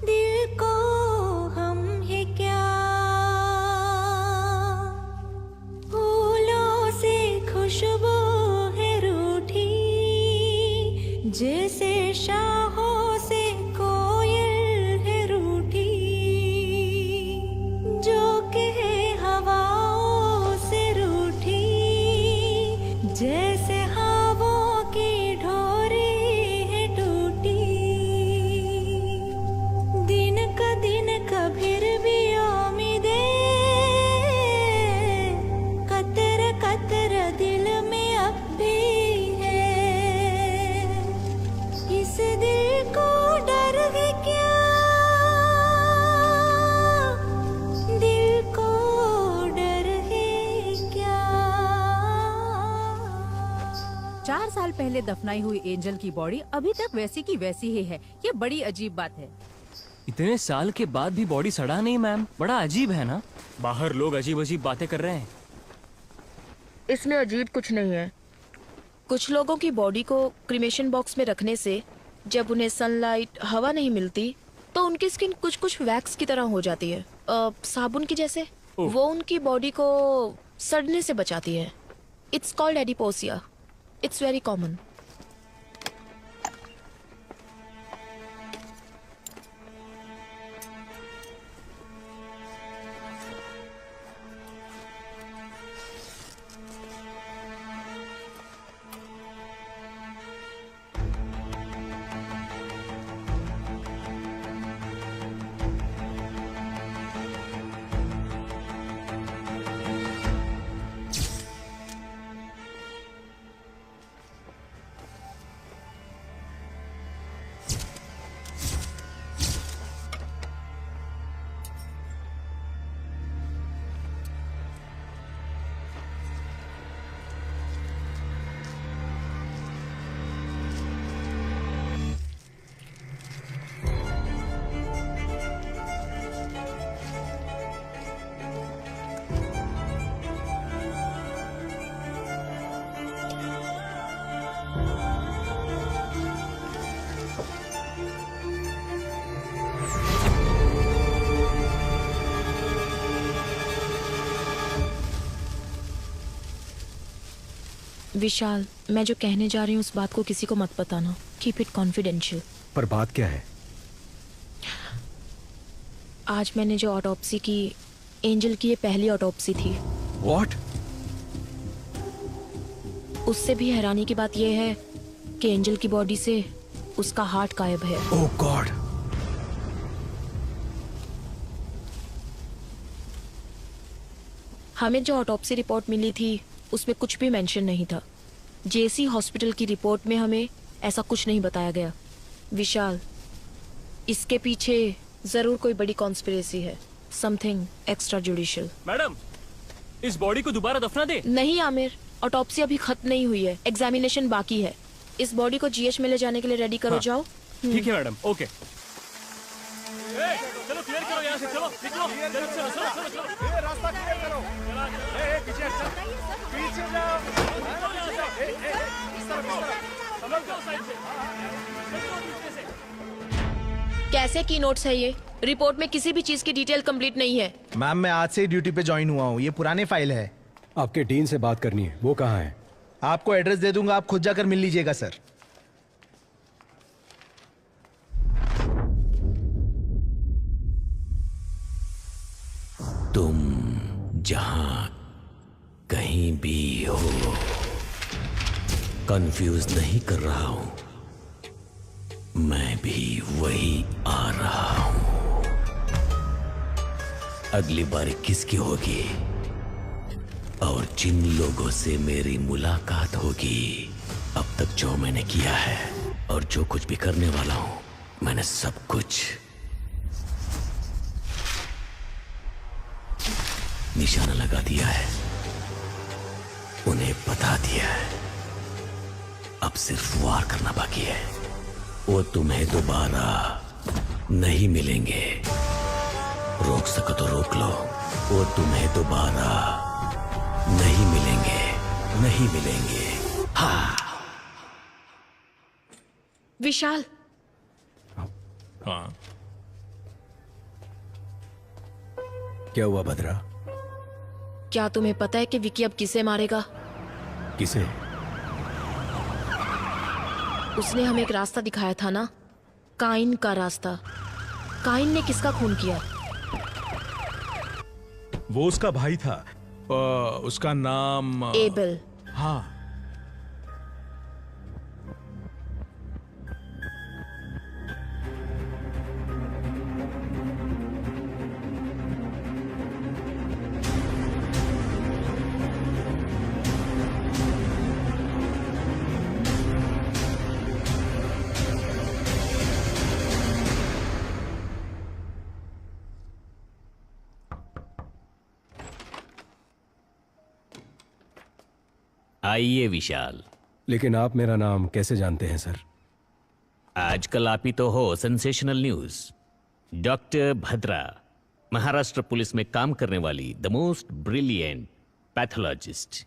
दिल को हम है क्या, फूलों से खुशबू है रूठी, जैसे शाहों से कोयल है रूठी, जो कहे हवाओं से रूठी, जैसे हवाओं की ढोरी है टूटी, दिन का फिर भी उम्मीदें, कतर कतर दिल में अब भी है, इस दिल को डर है क्या, दिल को डर है क्या। 4 साल पहले दफनाई हुई एंजल की बॉडी अभी तक वैसी की वैसी ही है। ये बड़ी अजीब बात है। इतने साल के बाद भी बॉडी सड़ा नहीं मैम, बड़ा अजीब है ना। बाहर लोग अजीब अजीब बातें कर रहे हैं। इसमें अजीब कुछ नहीं है। कुछ लोगों की बॉडी को क्रीमेशन बॉक्स में रखने से जब उन्हें सनलाइट, हवा नहीं मिलती तो उनकी स्किन कुछ कुछ वैक्स की तरह हो जाती है, साबुन की जैसे। वो उनकी बॉडी को सड़ने से बचाती है। It's called adipocere. It's very common. Vishal, मैं जो कहने जा रही हूँ उस बात को किसी को मत बताना। Keep it confidential. पर बात क्या है? आज मैंने जो ऑटोप्सी की, एंजल की ये पहली ऑटोप्सी थी। What? उससे भी हैरानी की बात यह है कि एंजल की बॉडी से उसका हार्ट गायब है। Oh God! हमें जो ऑटोप्सी रिपोर्ट मिली थी उसमें कुछ भी मेंशन नहीं था। जेसी हॉस्पिटल की रिपोर्ट में हमें ऐसा कुछ नहीं बताया गया। विशाल, इसके पीछे जरूर कोई बड़ी कॉन्स्पिरेसी है। Something extra judicial. मैडम, इस बॉडी को दोबारा दफना दे। नहीं आमिर, ऑटोप्सी अभी खत्म नहीं हुई है, एग्जामिनेशन बाकी है। इस बॉडी को जीएच में ले जाने के लिए रेडी करो। जाओ। ठीक है मैडम, ओके। चलो क्लियर करो यहाँ से, चलो निकलो, चलो चलो चलो चलो चलो। ये रास्ता क्लियर करो। पीछे पीछे जाओ। इस तरफ समझ जाओ साइड से। कैसे की नोट्स है ये? रिपोर्ट में किसी भी चीज की डिटेल कंप्लीट नहीं है। मैम, मैं आज से ड्यूटी पे ज्वाइन हुआ हूँ। ये पुराने फाइल है। आपके डीन से बात करनी है, वो कहाँ है? आपको एड्रेस दे दूंगा, आप खुद जाकर मिल लीजिएगा सर। तुम जहां कहीं भी हो, कंफ्यूज नहीं कर रहा हूं। मैं भी वही आ रहा हूं। अगली बारी किसकी होगी और जिन लोगों से मेरी मुलाकात होगी, अब तक जो मैंने किया है और जो कुछ भी करने वाला हूं, मैंने सब कुछ निशाना लगा दिया है, उन्हें बता दिया है। अब सिर्फ वार करना बाकी है। वो तुम्हें दोबारा नहीं मिलेंगे। रोक सको तो रोक लो। वो तुम्हें दोबारा नहीं मिलेंगे, नहीं मिलेंगे। हाँ। विशाल। हाँ। क्या हुआ भद्रा? क्या तुम्हें पता है कि विकी अब किसे मारेगा? किसे? उसने हमें एक रास्ता दिखाया था ना, काइन का रास्ता। काइन ने किसका खून किया? वो उसका भाई था। उसका नाम एबल। हाँ। आइए विशाल। लेकिन आप मेरा नाम कैसे जानते हैं सर? आजकल आप ही तो हो sensational news. Doctor Bhadra, Maharashtra police में काम करने वाली the most brilliant pathologist.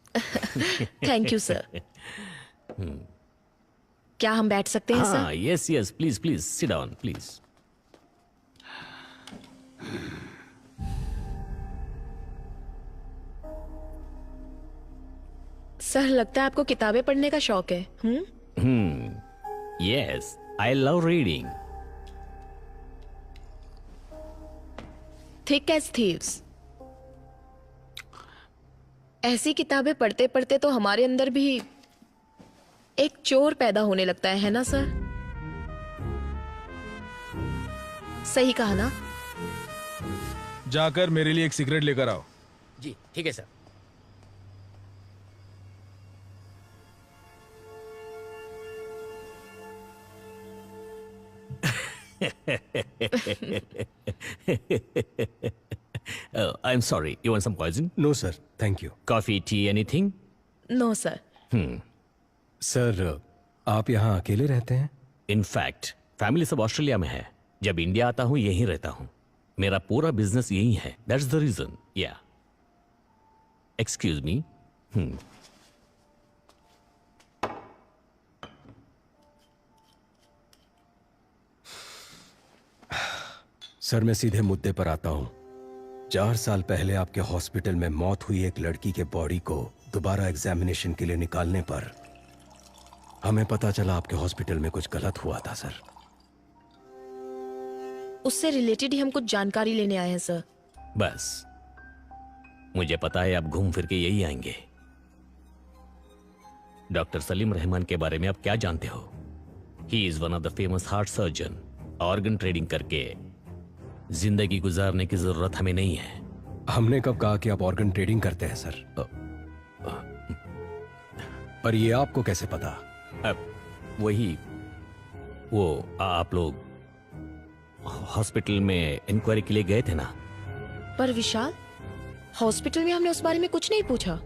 Thank you sir. क्या हम बैठ सकते हैं sir? Yes yes, please please sit down please. Sir, लगता है आपको किताबें पढ़ने का शौक है। Yes, I love reading. Thick as thieves. ऐसी किताबें पढ़ते पढ़ते तो हमारे अंदर भी एक चोर पैदा होने लगता है ना सर? सही कहा ना? जाकर मेरे लिए एक सिगरेट लेकर आओ। जी ठीक है sir. I'm sorry. You want some poison? No, sir. Thank you. Coffee, tea, anything? No sir. Sir, आप यहाँ अकेले रहते हैं? In fact, फैमिली सब ऑस्ट्रेलिया में है। जब इंडिया आता हूँ यहीं रहता हूँ। मेरा पूरा बिजनेस यही है। That's the reason. Yeah. Excuse me. Sir, मैं सीधे मुद्दे पर आता हूं। 4 साल पहले आपके हॉस्पिटल में मौत हुई एक लड़की के बॉडी को दोबारा एग्जामिनेशन के लिए निकालने पर हमें पता चला आपके हॉस्पिटल में कुछ गलत हुआ था सर। उससे रिलेटेड ही हम कुछ जानकारी लेने आए हैं सर। बस मुझे पता है आप घूम फिर के यही आएंगे। डॉक्टर सलीम रहमान के बारे में आप क्या जानते हो? He is one of the famous heart surgeon. Organ trading करके जिंदगी गुजारने की जरूरत हमें नहीं है। हमने कब कहा कि आप ऑर्गन ट्रेडिंग करते हैं सर? पर ये आपको कैसे पता? वही वो आप लोग हॉस्पिटल में इंक्वायरी के लिए गए थे ना? पर विशाल, हॉस्पिटल में हमने उस बारे में कुछ नहीं पूछा।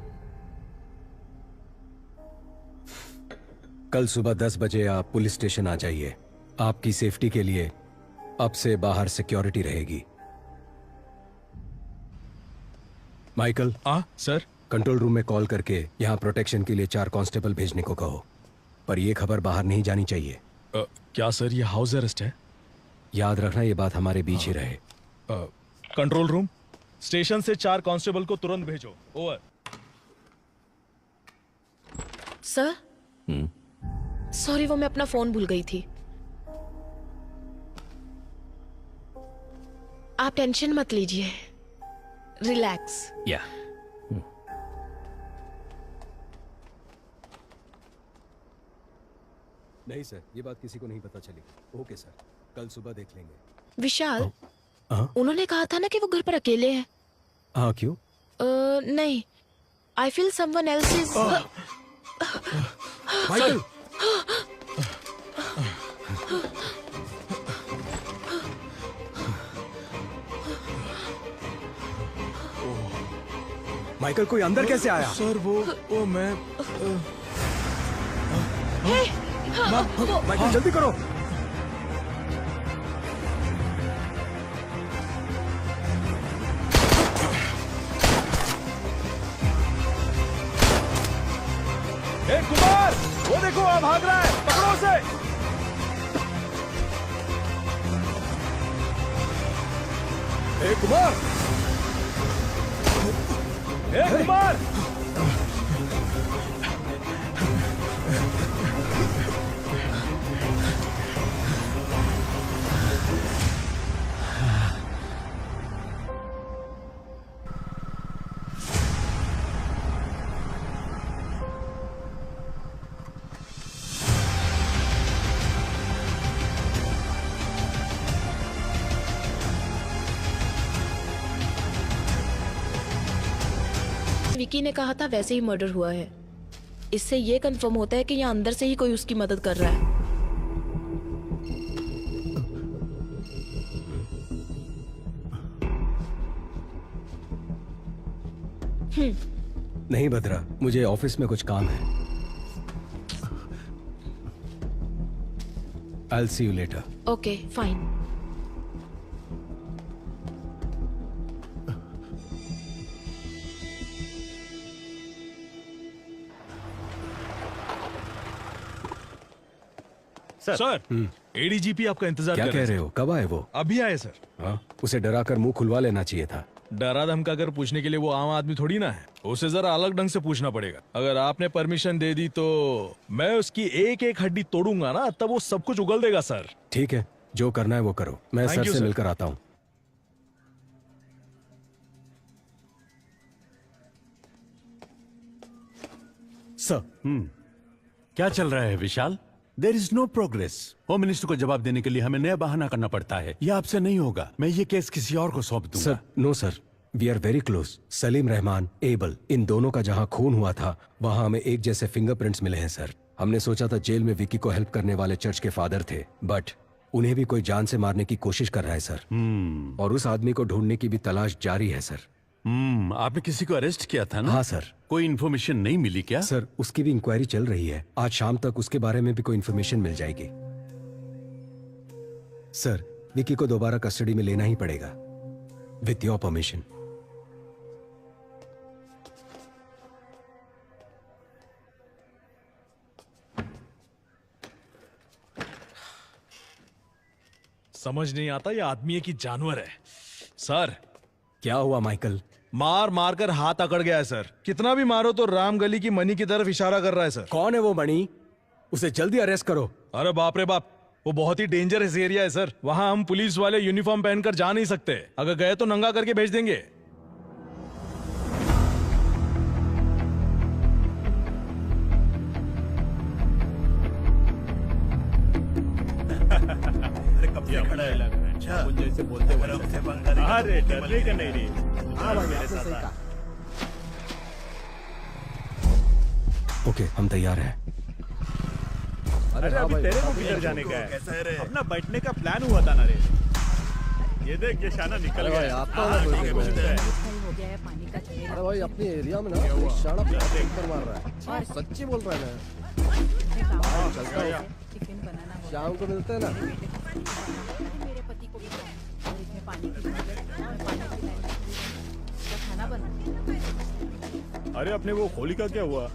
कल सुबह 10 बजे आप पुलिस स्टेशन आ जाइए। आपकी सेफ्टी के लिए अब से बाहर सिक्योरिटी रहेगी। माइकल। सर। कंट्रोल रूम में कॉल करके यहाँ प्रोटेक्शन के लिए 4 कांस्टेबल भेजने को कहो, पर यह खबर बाहर नहीं जानी चाहिए। क्या सर ये हाउस अरेस्ट है? याद रखना ये बात हमारे बीच ही रहे। कंट्रोल रूम, स्टेशन से 4 कांस्टेबल को तुरंत भेजो। ओवर। सर सॉरी, वो मैं अपना फोन भूल गई थी। आप टेंशन मत लीजिए, रिलैक्स। या नहीं सर, ये बात किसी को नहीं पता चली। ओके सर, कल सुबह देख लेंगे। विशाल, उन्होंने कहा था ना कि वो घर पर अकेले हैं। हाँ, क्यों? नहीं, I feel someone else is. Michael, Michael कोई अंदर कैसे आया? सर वो मैं माइकल जल्दी करो। कुमार, वो देखो वहां भाग रहा है, पकड़ो उसे। कुमार, कुमार। विकी ने कहा था वैसे ही मर्डर हुआ है। इससे ये कंफर्म होता है कि यहाँ अंदर से ही कोई उसकी मदद कर रहा है। नहीं भद्रा, मुझे ऑफिस में कुछ काम है। I'll see you later. Okay, fine. Sir, ADGP आपका इंतजार क्या कर कह रहे हो? कब आए वो? अभी आए सर। हाँ, उसे डरा कर मुंह खुलवा लेना चाहिए था। डरा धमका कर पूछने के लिए वो आम आदमी थोड़ी ना है। उसे जरा अलग ढंग से पूछना पड़ेगा। अगर आपने परमिशन दे दी तो मैं उसकी एक एक हड्डी तोड़ूंगा ना, तब वो सब कुछ उगल देगा सर। ठीक है, जो करना है वो करो। मैं Thank सर you, से sir. मिलकर आता हूँ। सर, क्या चल रहा है Vishal? There is no progress. Home minister को जवाब देने के लिए हमें नया बहाना करना पड़ता है। यह आपसे नहीं होगा। मैं ये केस किसी और को सौंप दूंगा। Sir, no sir, we are very close. Salim Rahman, Abel, इन दोनों का जहाँ खून हुआ था वहाँ हमें एक जैसे फिंगरप्रिंट्स मिले हैं सर। हमने सोचा था जेल में विकी को हेल्प करने वाले चर्च के फादर थे, बट उन्हें भी कोई जान से मारने की कोशिश कर रहा है सर। और उस आदमी को ढूंढने की भी तलाश जारी है सर। आपने किसी को अरेस्ट किया था ना? हाँ सर। कोई इन्फॉर्मेशन नहीं मिली क्या? सर, उसकी भी इंक्वायरी चल रही है। आज शाम तक उसके बारे में भी कोई इन्फॉर्मेशन मिल जाएगी। सर, विकी को दोबारा कस्टडी में लेना ही पड़ेगा, विथ योर परमिशन। समझ नहीं आता ये आदमी है कि जानवर है। सर, क्या हुआ माइकल? मार मार कर हाथ अकड़ गया है सर। कितना भी मारो तो राम गली की मनी की तरफ इशारा कर रहा है सर। कौन है वो मणि? उसे जल्दी अरेस्ट करो। अरे बाप रे बाप, वो बहुत ही डेंजरस एरिया है सर। वहां हम पुलिस वाले यूनिफॉर्म पहनकर जा नहीं सकते। अगर गए तो नंगा करके भेज देंगे। जैसे बोलते अरे डरने का नहीं रे। ओके, हम तैयार हैं। अरे अभी तेरे को किधर जाने का है? अपना बैठने का प्लान हुआ था ना रे। ये देख ये शाना निकल गया। हो गया है पानी का झेल। अरे भाई अपने एरिया में ना शाना पर मार रहा है। और सच्ची बोल रहा है ना। टिफिन बनाना होगा। शाम को मिलते हैं ना। मेरे पति को भी और इसमें पानी की खाना बना। अरे अपने वो होली का क्या हुआ?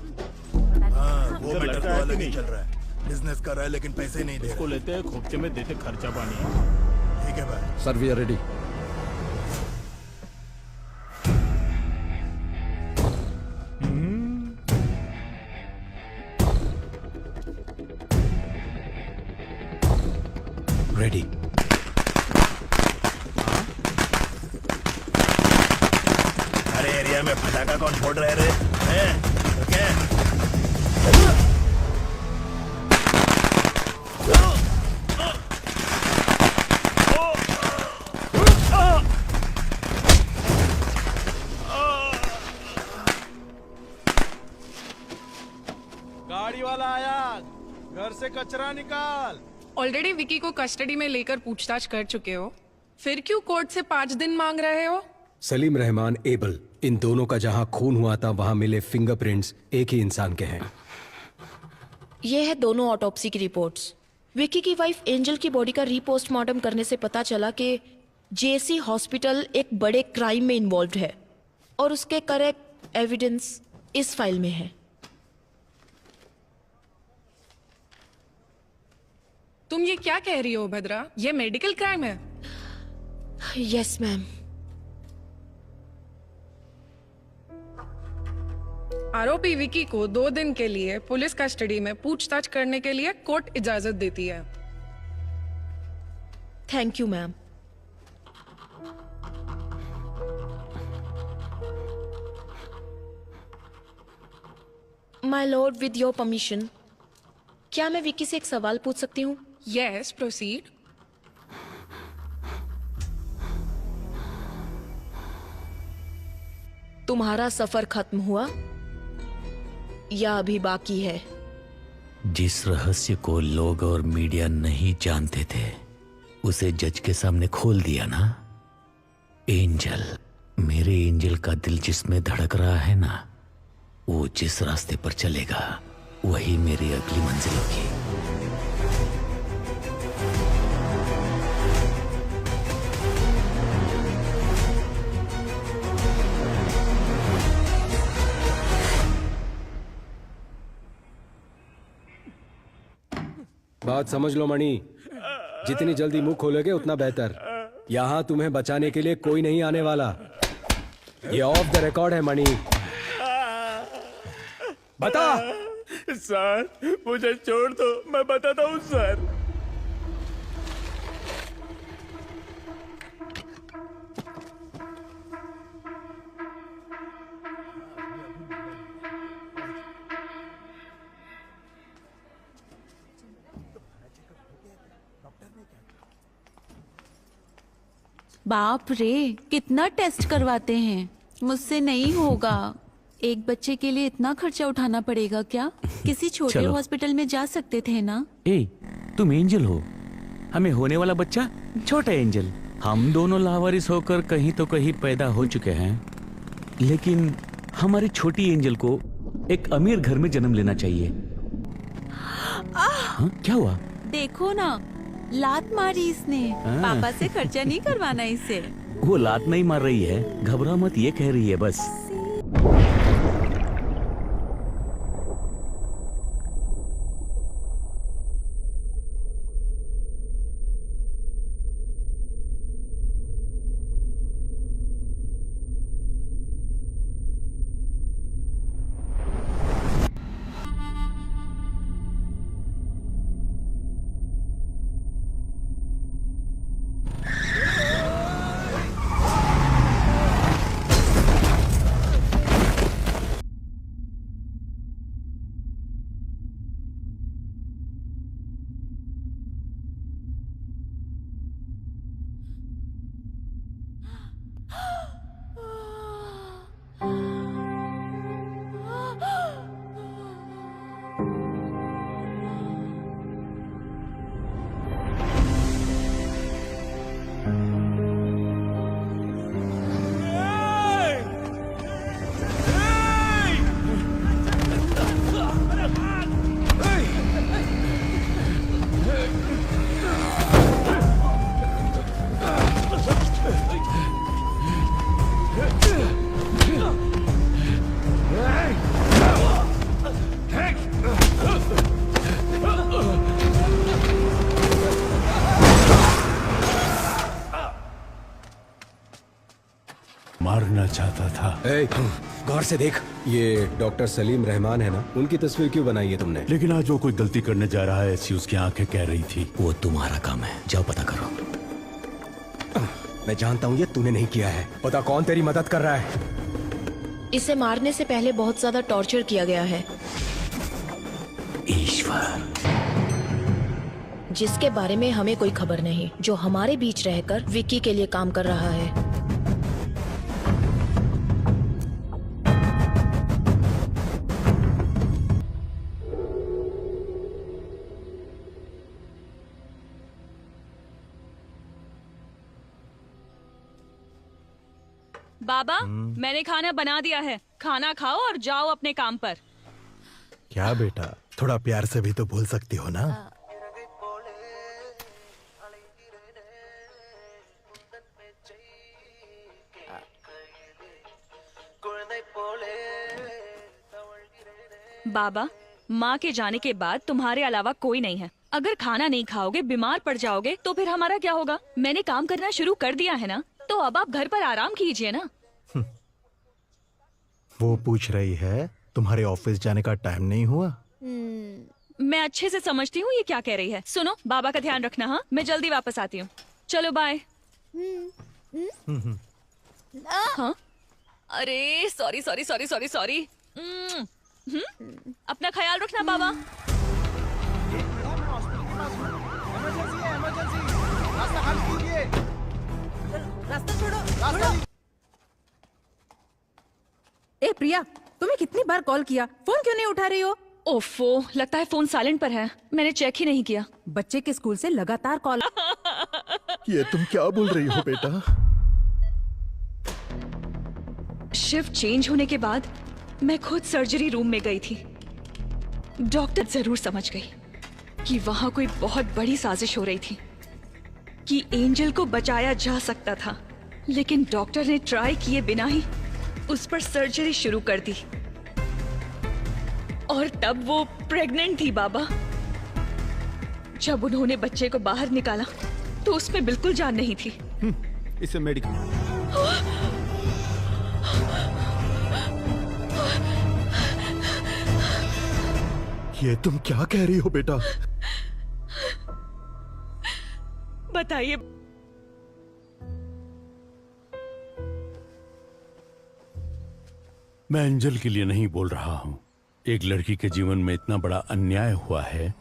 वो मैटर तो अलग ही चल रहा है। बिजनेस कर रहा है लेकिन पैसे नहीं दे रहा। उसको लेते हैं, खोपचे में देते खर्चा पानी। ठीक है भाई। Sir we are ready. Ready. अरे एरिया में फटाका कौन फोड़ रहे रे? ओके। गाड़ी वाला आया, घर से कचरा निकाल। ऑलरेडी विकी को कस्टडी में लेकर पूछताछ कर चुके हो, फिर क्यों कोर्ट से 5 दिन मांग रहे हो? सलीम रहमान, एबल, इन दोनों का जहां खून हुआ था वहां मिले फिंगरप्रिंट्स एक ही इंसान के हैं। ये है दोनों ऑटोप्सी की रिपोर्ट्स। विकी की वाइफ एंजल की बॉडी का रीपोस्टमार्टम करने से पता चला कि जेसी हॉस्पिटल एक बड़े क्राइम में इन्वॉल्व है और उसके करेक्ट एविडेंस इस फाइल में है। तुम ये क्या कह रही हो भद्रा? ये मेडिकल क्राइम है। Yes ma'am. आरोपी विकी को 2 दिन के लिए पुलिस कस्टडी में पूछताछ करने के लिए कोर्ट इजाजत देती है। Thank you ma'am. My Lord, with your permission, क्या मैं विकी से एक सवाल पूछ सकती हूँ? Yes, proceed. तुम्हारा सफर खत्म हुआ या अभी बाकी है? जिस रहस्य को लोग और मीडिया नहीं जानते थे उसे जज के सामने खोल दिया ना। एंजल, मेरे एंजल का दिल जिसमें धड़क रहा है ना, वो जिस रास्ते पर चलेगा वही मेरी अगली मंजिल होगी। बात समझ लो मणि, जितनी जल्दी मुंह खोलोगे उतना बेहतर। यहाँ तुम्हें बचाने के लिए कोई नहीं आने वाला। ये ऑफ द रिकॉर्ड है मणि। बता। सर मुझे छोड़ दो, मैं बताता हूँ सर। बाप रे, कितना टेस्ट करवाते हैं। मुझसे नहीं होगा। एक बच्चे के लिए इतना खर्चा उठाना पड़ेगा क्या? किसी छोटे चलो। हॉस्पिटल में जा सकते थे ना। ए, तुम एंजल हो, हमें होने वाला बच्चा छोटा एंजल। हम दोनों लावारिस होकर कहीं तो कहीं पैदा हो चुके हैं, लेकिन हमारी छोटी एंजल को एक अमीर घर में जन्म लेना चाहिए। हाँ, क्या हुआ? देखो ना, लात मारी इसने। हाँ। पापा से खर्चा नहीं करवाना इसे। वो लात नहीं मार रही है, घबरा मत, ये कह रही है बस। मारना चाहता था। ए, गौर से देख, ये डॉक्टर सलीम रहमान है ना? उनकी तस्वीर क्यों बनाई है तुमने? लेकिन आज वो कोई गलती करने जा रहा है ऐसी उसकी आंखें कह रही थी। वो तुम्हारा काम है, जाओ पता करो। मैं जानता हूँ ये तूने नहीं किया है। पता कौन तेरी मदद कर रहा है? इसे मारने से पहले बहुत ज्यादा टॉर्चर किया गया है, ईश्वर, जिसके बारे में हमें कोई खबर नहीं, जो हमारे बीच रहकर विक्की के लिए काम कर रहा है। बाबा, मैंने खाना बना दिया है, खाना खाओ और जाओ अपने काम पर। क्या बेटा, थोड़ा प्यार से भी तो बोल सकती हो ना। बाबा, माँ के जाने के बाद तुम्हारे अलावा कोई नहीं है। अगर खाना नहीं खाओगे, बीमार पड़ जाओगे, तो फिर हमारा क्या होगा? मैंने काम करना शुरू कर दिया है ना, तो अब आप घर पर आराम कीजिए ना। वो पूछ रही है तुम्हारे ऑफिस जाने का टाइम नहीं हुआ? मैं अच्छे से समझती हूँ ये क्या कह रही है। सुनो, बाबा का ध्यान रखना। हाँ, मैं जल्दी वापस आती हूँ। चलो बाय। हाँ, अरे sorry sorry sorry sorry sorry. अपना ख्याल रखना बाबा। रास्ता छोड़ो। ए प्रिया, तुम्हें कितनी बार कॉल किया, फोन क्यों नहीं उठा रही हो? ओफो, लगता है फोन साइलेंट पर है, मैंने चेक ही नहीं किया। बच्चे के स्कूल से लगातार कॉल। ये तुम क्या बोल रही हो बेटा? शिफ्ट चेंज होने के बाद मैं खुद सर्जरी रूम में गई थी। डॉक्टर जरूर समझ गई कि वहां कोई बहुत बड़ी साजिश हो रही थी, कि एंजल को बचाया जा सकता था, लेकिन डॉक्टर ने ट्राई किए बिना ही उस पर सर्जरी शुरू कर दी। और तब वो प्रेग्नेंट थी बाबा। जब उन्होंने बच्चे को बाहर निकाला तो उसमें बिल्कुल जान नहीं थी। इसे मेडिकल। ये तुम क्या कह रही हो बेटा? बताइए। मैं एंजल के लिए नहीं बोल रहा हूं। एक लड़की के जीवन में इतना बड़ा अन्याय हुआ है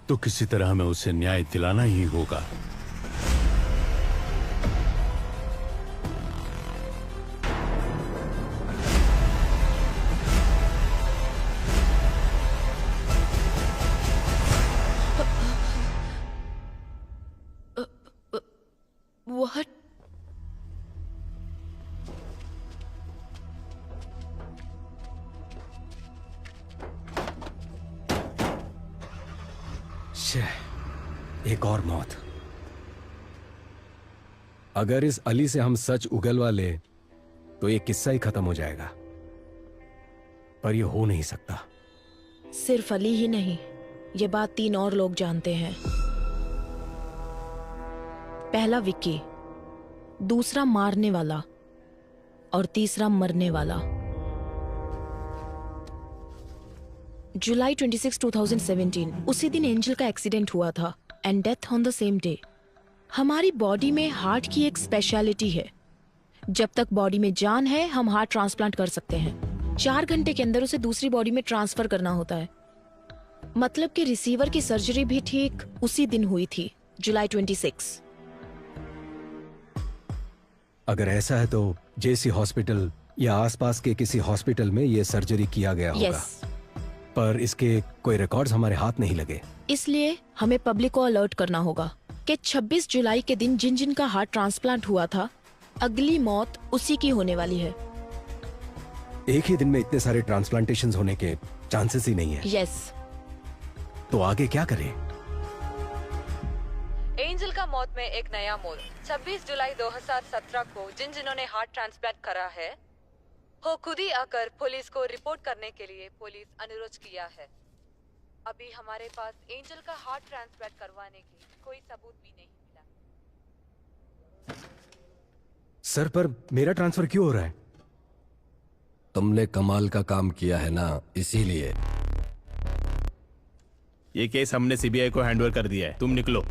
तो किसी तरह हमें उसे न्याय दिलाना ही होगा। What? एक और मौत। अगर इस अली से हम सच उगलवा ले तो ये किस्सा ही खत्म हो जाएगा, पर ये हो नहीं सकता। सिर्फ अली ही नहीं, ये बात 3 और लोग जानते हैं। पहला विक्की, दूसरा मारने वाला और तीसरा मरने वाला। जुलाई 26, 2017 उसी दिन एंजल का एक्सीडेंट हुआ था and death on the same day. हमारी बॉडी में हार्ट की एक स्पेशलिटी है, जब तक बॉडी में जान है हम हार्ट ट्रांसप्लांट कर सकते हैं। 4 घंटे के अंदर उसे दूसरी बॉडी में ट्रांसफर करना होता है। मतलब कि रिसीवर की सर्जरी भी ठीक उसी दिन हुई थी, जुलाई 26। अगर ऐसा है तो जेसी हॉस्पिटल या आसपास के किसी हॉस्पिटल में ये सर्जरी किया गया होगा। Yes. पर इसके कोई रिकॉर्ड्स हमारे हाथ नहीं लगे। इसलिए हमें पब्लिक को अलर्ट करना होगा कि 26 जुलाई के दिन जिन जिन का हार्ट ट्रांसप्लांट हुआ था, अगली मौत उसी की होने वाली है। एक ही दिन में इतने सारे ट्रांसप्लांटेशंस होने के चांसेस ही नहीं है। यस। तो आगे क्या करें? एंजल का मौत में एक नया मोड़। 26 जुलाई 2017 को जिन्होंने हार्ट ट्रांसप्लांट करा है वो खुद ही आकर पुलिस को रिपोर्ट करने के लिए पुलिस अनुरोध किया है। अभी हमारे पास एंजल का हार्ट ट्रांसप्लांट करवाने की कोई सबूत भी नहीं मिला। सर, पर मेरा ट्रांसफर क्यों हो रहा है? तुमने कमाल का काम किया है ना, इसीलिए। ये केस हमने सीबीआई को हैंडओवर कर दिया है, तुम निकलो।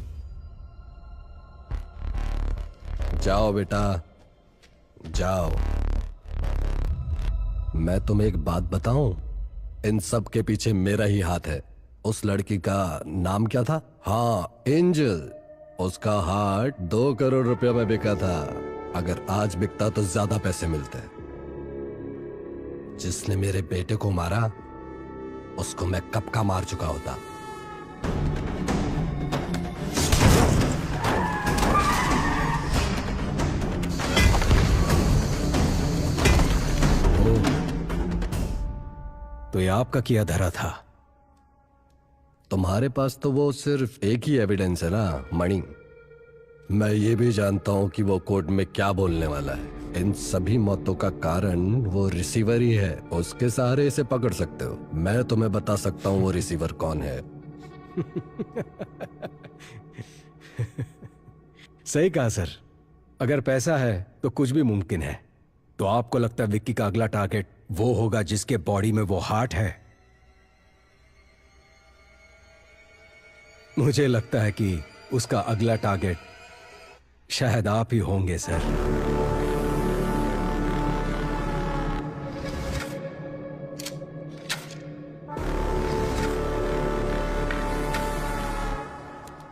जाओ बेटा, जाओ। मैं तुम्हें एक बात बताऊं, इन सब के पीछे मेरा ही हाथ है। उस लड़की का नाम क्या था? हाँ, एंजल। उसका हार्ट 2 करोड़ रुपया में बिका था। अगर आज बिकता तो ज्यादा पैसे मिलते। जिसने मेरे बेटे को मारा उसको मैं कब का मार चुका होता। तो ये आपका किया धरा था। तुम्हारे पास तो वो सिर्फ एक ही एविडेंस है ना, मणि। मैं ये भी जानता हूं कि वो कोर्ट में क्या बोलने वाला है। इन सभी मौतों का कारण वो रिसीवर ही है। उसके सहारे इसे पकड़ सकते हो। मैं तुम्हें बता सकता हूं वो रिसीवर कौन है। सही कहा सर। अगर पैसा है तो कुछ भी मुमकिन है। तो आपको लगता है विक्की का अगला टारगेट वो होगा जिसके बॉडी में वो हार्ट है? मुझे लगता है कि उसका अगला टारगेट शायद आप ही होंगे सर।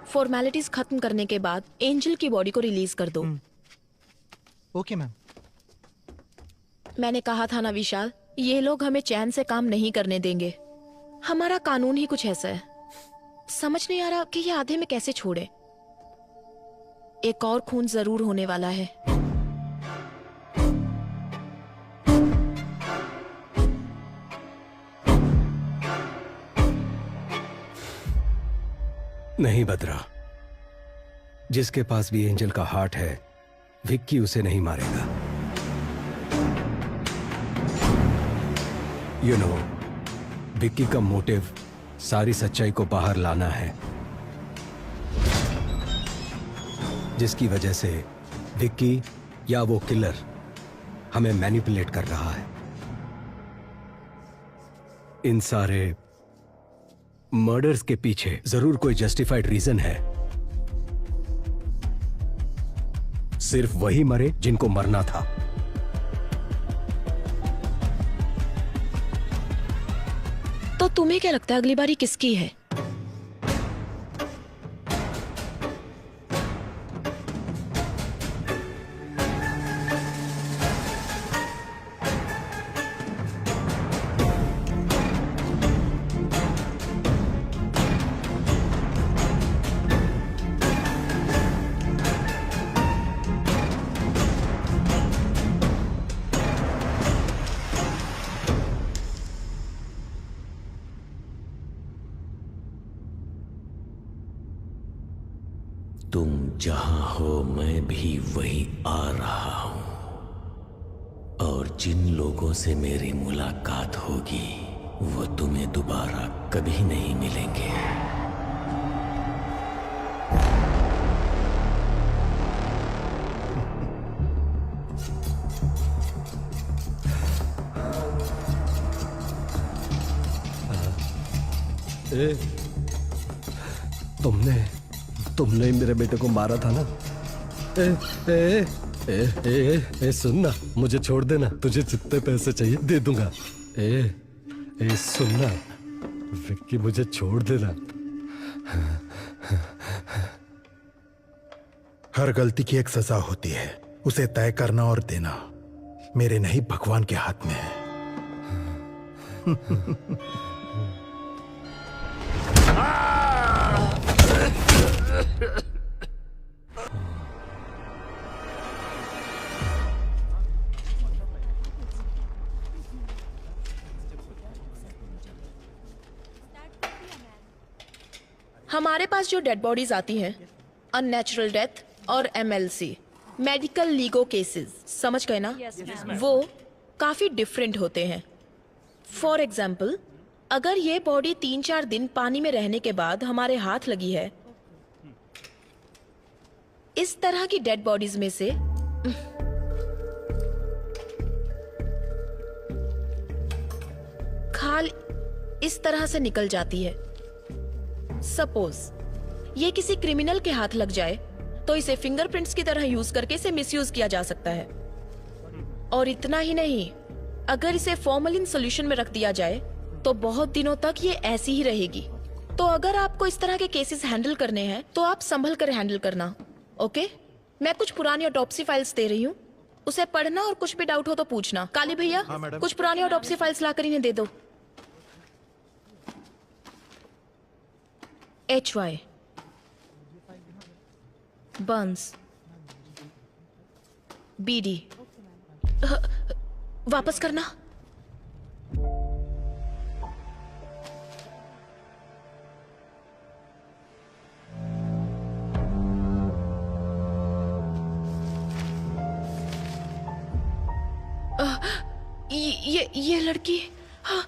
फॉर्मेलिटीज खत्म करने के बाद एंजल की बॉडी को रिलीज कर दो। Okay ma'am. मैंने कहा था ना विशाल, ये लोग हमें चैन से काम नहीं करने देंगे। हमारा कानून ही कुछ ऐसा है। समझ नहीं आ रहा कि ये आधे में कैसे छोड़े। एक और खून जरूर होने वाला है। नहीं बदरा, जिसके पास भी एंजल का हार्ट है, विक्की उसे नहीं मारेगा। यू नो, विक्की का मोटिव सारी सच्चाई को बाहर लाना है, जिसकी वजह से विक्की या वो किलर हमें मैनिपुलेट कर रहा है। इन सारे मर्डर्स के पीछे जरूर कोई जस्टिफाइड रीजन है। सिर्फ वही मरे जिनको मरना था। तो तुम्हें क्या लगता है अगली बारी किसकी है? तुम जहां हो मैं भी वहीं आ रहा हूं, और जिन लोगों से मेरी मुलाकात होगी वो तुम्हें दोबारा कभी नहीं मिलेंगे। तुमने मेरे बेटे को मारा था ना? सुन ना, मुझे छोड़ देना। तुझे जितने पैसे चाहिए दे दूंगा। सुन ना विक्की, मुझे छोड़ देना। हर गलती की एक सजा होती है, उसे तय करना और देना मेरे नहीं भगवान के हाथ में है। हमारे पास जो डेड बॉडीज आती हैं, अननेचुरल डेथ और MLC, मेडिकल लीगो केसेस, समझ गए ना? वो काफी डिफरेंट होते हैं। फॉर एग्जाम्पल, अगर ये बॉडी 3-4 दिन पानी में रहने के बाद हमारे हाथ लगी है, इस तरह की डेड बॉडीज में से चाल इस तरह से निकल जाती है। सपोज ये किसी क्रिमिनल के हाथ लग जाए तो इसे फिंगरप्रिंट्स की तरह यूज करके इसे मिसयूज किया जा सकता है। और इतना ही नहीं, अगर इसे फॉर्मलिन सॉल्यूशन में रख दिया जाए तो बहुत दिनों तक ये ऐसी ही रहेगी। तो अगर आपको इस तरह के केसेस हैंडल करने हैं तो आप संभल कर हैंडल करना, ओके? मैं कुछ पुरानी ऑटोप्सी फाइल्स दे रही हूँ, उसे पढ़ना और कुछ भी डाउट हो तो पूछना। काली भैया, कुछ पुरानी ऑटोप्सी फाइल्स लाकर इन्हें दे दो। HY बंस BD वापस करना। ये लड़की, हाँ,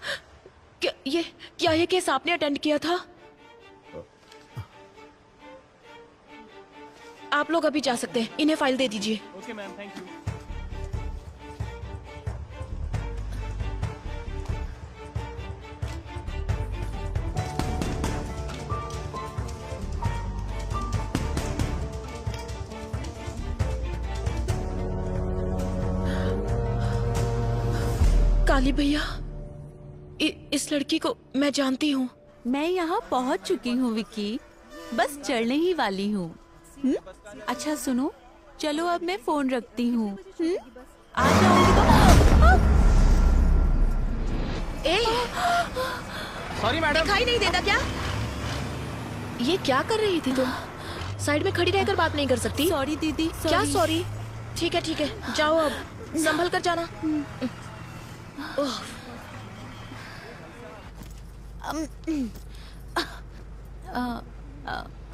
क्या ये केस आपने अटेंड किया था? आप लोग अभी जा सकते हैं, इन्हें फाइल दे दीजिए। Okay ma'am, thank you. Kali भैया, इस लड़की को मैं जानती हूँ। मैं यहाँ पहुँच चुकी हूँ विक्की, बस चढ़ने ही वाली हूँ। अच्छा सुनो, चलो अब मैं फोन रखती हूँ। आ जाऊंगी तो। सॉरी मैडम, दिखाई नहीं देता क्या? ये क्या कर रही थी तुम? साइड में खड़ी रहकर बात नहीं कर सकती? सॉरी दीदी। क्या सॉरी? ठीक है, जाओ अब, संभल कर जाना।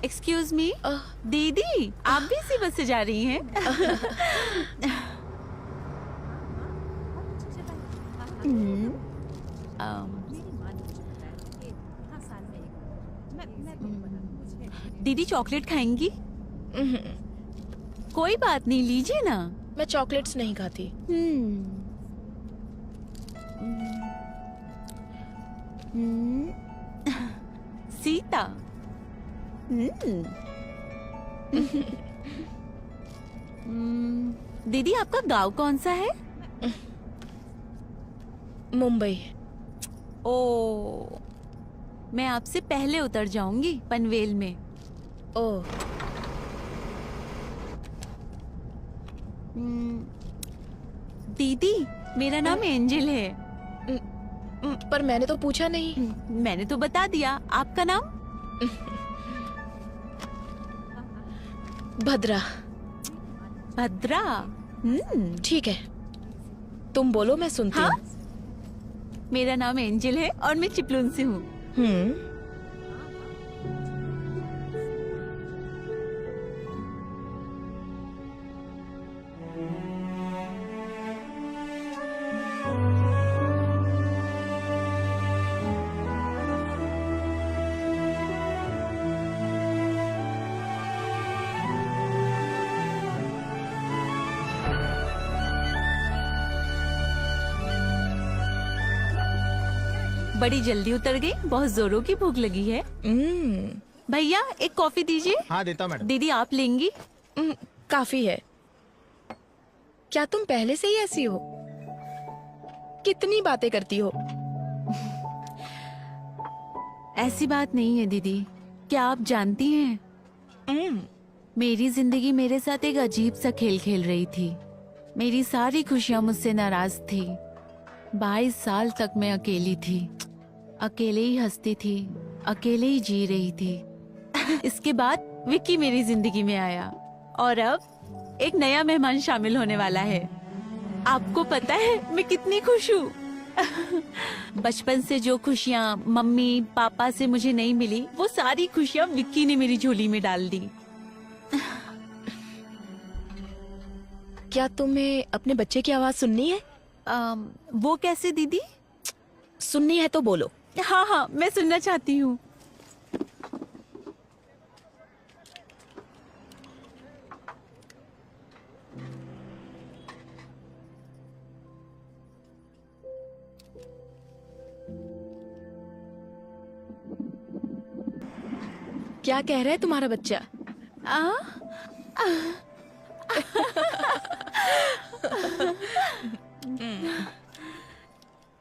एक्सक्यूज मी दीदी, आप भी इसी बस से जा रही हैं? दीदी चॉकलेट खाएंगी? कोई बात नहीं, लीजिए ना। मैं चॉकलेट्स नहीं खाती। सीता। दीदी आपका गांव कौन सा है? मुंबई। ओ, मैं आपसे पहले उतर जाऊंगी पनवेल में। ओ। दीदी मेरा नाम एंजल है। पर मैंने तो पूछा नहीं। मैंने तो बता दिया। आपका नाम? भद्रा। भद्रा? ठीक है, तुम बोलो, मैं सुनती हूँ। मेरा नाम एंजल है और मैं चिपलून से हूँ। बड़ी जल्दी उतर गई, बहुत जोरों की भूख लगी है। भैया एक कॉफी दीजिए। हाँ देता हूं मैडम। दीदी आप लेंगी? काफी है। क्या तुम पहले से ही ऐसी हो? कितनी बातें करती हो? ऐसी बात नहीं है दीदी। क्या आप जानती हैं, मेरी जिंदगी मेरे साथ एक अजीब सा खेल खेल रही थी। मेरी सारी खुशियां मुझसे नाराज थी। 22 साल तक मैं अकेली थी, अकेले ही हंसती थी, अकेले ही जी रही थी। इसके बाद विक्की मेरी जिंदगी में आया और अब एक नया मेहमान शामिल होने वाला है। आपको पता है मैं कितनी खुश हूँ। बचपन से जो खुशियाँ मम्मी पापा से मुझे नहीं मिली, वो सारी खुशियाँ विक्की ने मेरी झोली में डाल दी। क्या तुम्हें अपने बच्चे की आवाज सुननी है? वो कैसे दीदी? सुननी है तो बोलो। हाँ, मैं सुनना चाहती हूँ। क्या कह रहा है तुम्हारा बच्चा?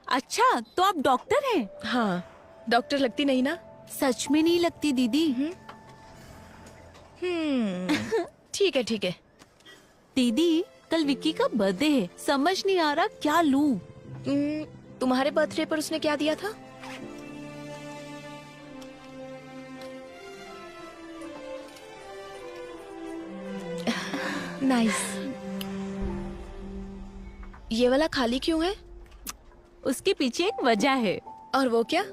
अच्छा, तो आप डॉक्टर हैं? हाँ, डॉक्टर लगती नहीं ना? सच में नहीं लगती दीदी। ठीक है ठीक है। दीदी, कल विक्की का बर्थडे है, समझ नहीं आ रहा क्या लूं। तुम्हारे बर्थडे पर उसने क्या दिया था? नाइस। ये वाला खाली क्यों है? उसके पीछे एक वजह है। और वो क्या?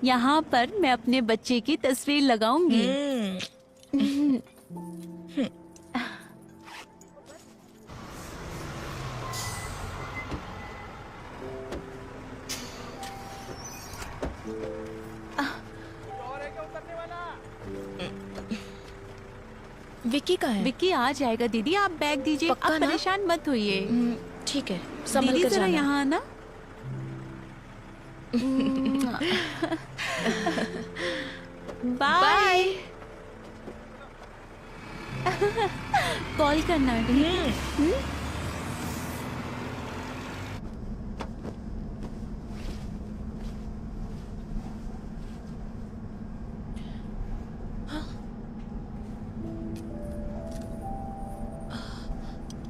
यहाँ पर मैं अपने बच्चे की तस्वीर लगाऊंगी। विक्की कहाँ है? विक्की आ जाएगा दीदी, आप बैग दीजिए, आप पक्का ना? परेशान मत होइए। ठीक है, संभल दीदी कर जरा जाना। यहाँ आना। बाय। कॉल करना।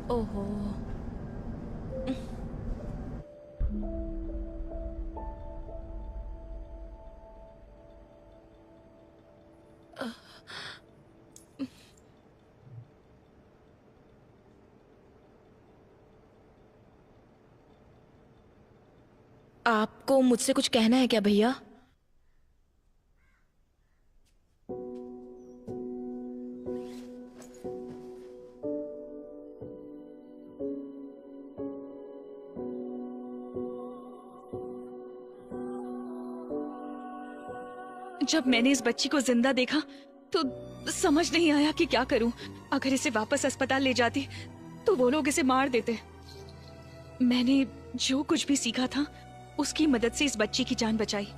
ओहो। आपको मुझसे कुछ कहना है क्या भैया? जब मैंने इस बच्ची को जिंदा देखा तो समझ नहीं आया कि क्या करूं। अगर इसे वापस अस्पताल ले जाती तो वो लोग इसे मार देते। मैंने जो कुछ भी सीखा था उसकी मदद से इस बच्ची की जान बचाई।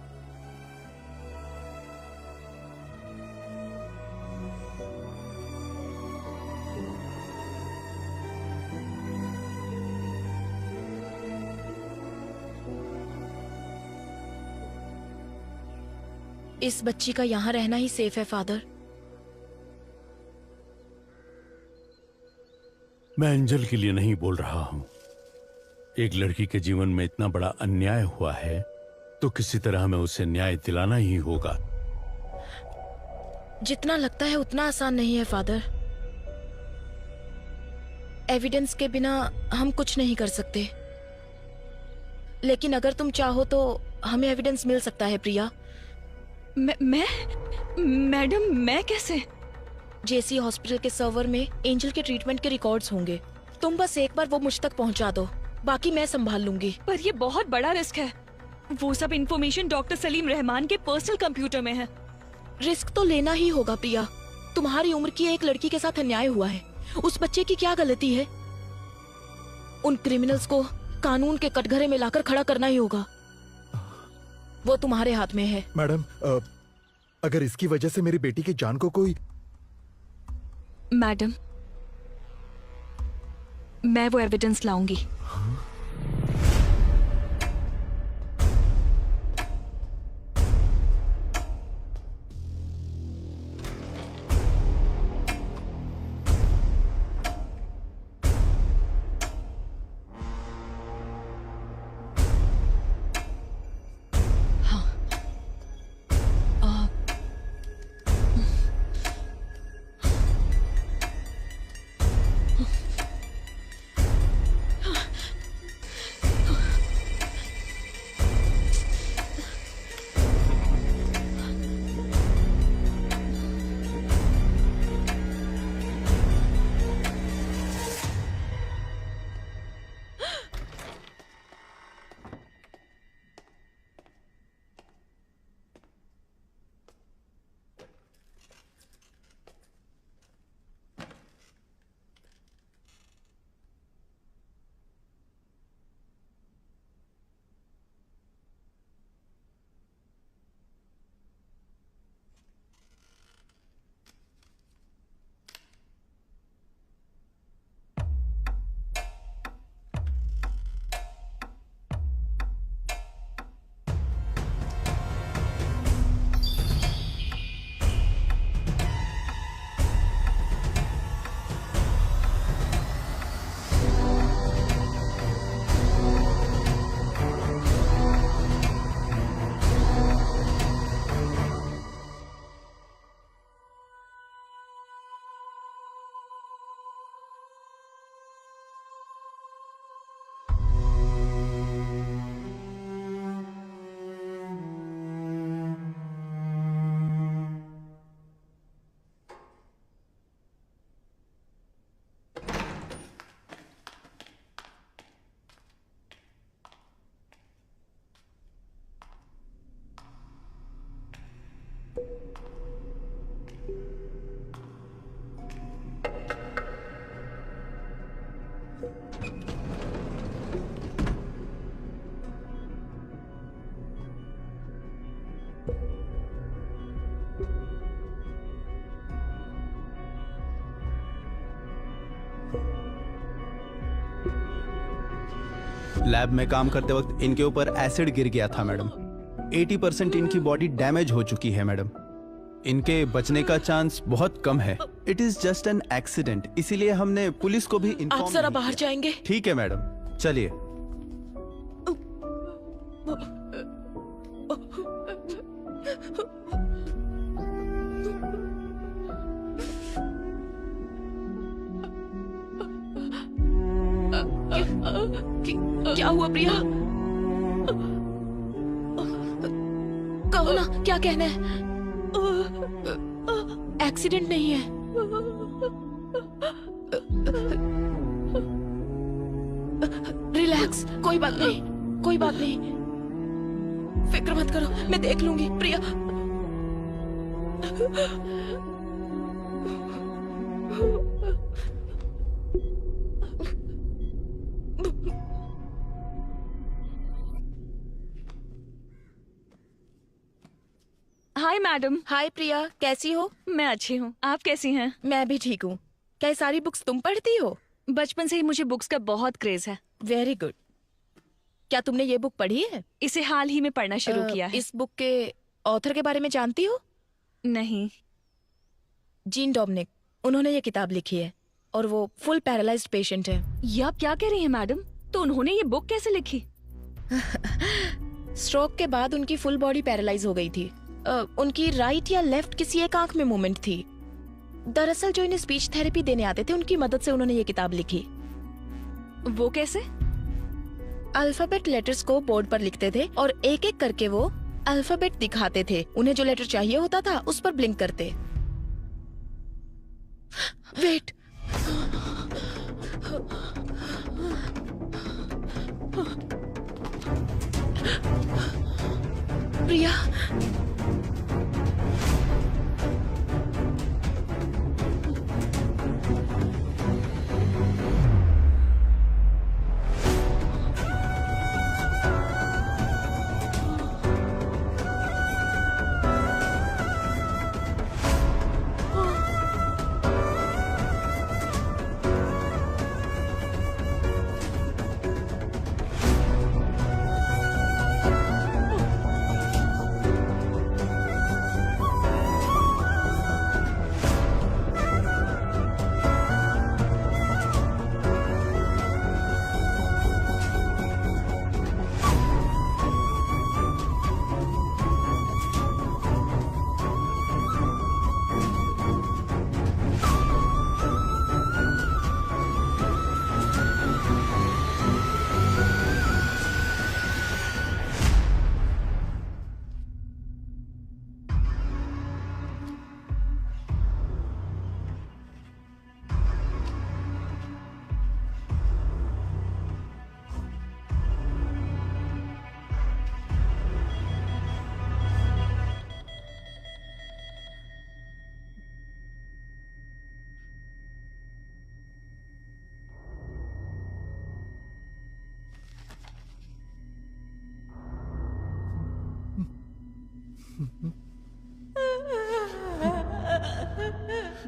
इस बच्ची का यहाँ रहना ही सेफ है फादर। मैं एंजल के लिए नहीं बोल रहा हूं। एक लड़की के जीवन में इतना बड़ा अन्याय हुआ है तो किसी तरह हमें उसे न्याय दिलाना ही होगा। जितना लगता है उतना आसान नहीं है फादर। एविडेंस के बिना हम कुछ नहीं कर सकते, लेकिन अगर तुम चाहो तो हमें एविडेंस मिल सकता है प्रिया। मैडम, मैं कैसे? जेसी हॉस्पिटल के सर्वर में एंजल के ट्रीटमेंट के रिकॉर्ड्स होंगे। तुम बस एक बार वो मुझ तक पहुंचा दो, बाकी मैं संभाल लूंगी। पर ये बहुत बड़ा रिस्क है। वो सब इंफॉर्मेशन डॉक्टर सलीम रहमान के पर्सनल कंप्यूटर में है। रिस्क तो लेना ही होगा प्रिया। तुम्हारी उम्र की एक लड़की के साथ अन्याय हुआ है। उस बच्चे की क्या गलती है? उन क्रिमिनल्स को कानून के कटघरे में लाकर खड़ा करना ही होगा। वो तुम्हारे हाथ में है। मैडम, अगर इसकी वजह से मेरी बेटी की जान को कोई... मैडम, मैं वो एविडेंस लाऊंगी। लैब में काम करते वक्त इनके ऊपर एसिड गिर गया था मैडम। 80% इनकी बॉडी डैमेज हो चुकी है मैडम। इनके बचने का चांस बहुत कम है। It is just an accident, इसीलिए हमने पुलिस को भी इन्फॉर्म। आप जरा बाहर जाएंगे? ठीक है मैडम, चलिए। क्या हुआ प्रिया? कहो ना, क्या कहना है? एक्सीडेंट नहीं है। रिलैक्स, कोई बात नहीं, कोई बात नहीं, फिक्र मत करो, मैं देख लूंगी प्रिया। Hi madam. हाय प्रिया, कैसी हो? मैं अच्छी हूँ, आप कैसी हैं? मैं भी ठीक हूँ। क्या ये सारी बुक्स तुम पढ़ती हो? बचपन से ही मुझे बुक्स का बहुत क्रेज है। Very good. क्या तुमने ये बुक पढ़ी है? इसे हाल ही में पढ़ना शुरू किया है। इस बुक के ऑथर के बारे में जानती हो? नहीं। जीन डोमिनिक, उन्होंने ये किताब लिखी है और वो फुल पैरालाइज्ड पेशेंट है। ये आप क्या कह रही हैं मैडम? तो उन्होंने ये बुक कैसे लिखी? स्ट्रोक के बाद उनकी फुल बॉडी पैरालाइज हो गई थी। उनकी राइट या लेफ्ट किसी एक आंख में मूवमेंट थी। दरअसल जो इन्हें स्पीच थेरेपी देने आते थे, उनकी मदद से उन्होंने ये किताब लिखी। वो कैसे? अल्फाबेट लेटर्स को बोर्ड पर लिखते थे और एक एक करके वो अल्फाबेट दिखाते थे। उन्हें जो लेटर चाहिए होता था उस पर ब्लिंक करते। वेट, प्रिया,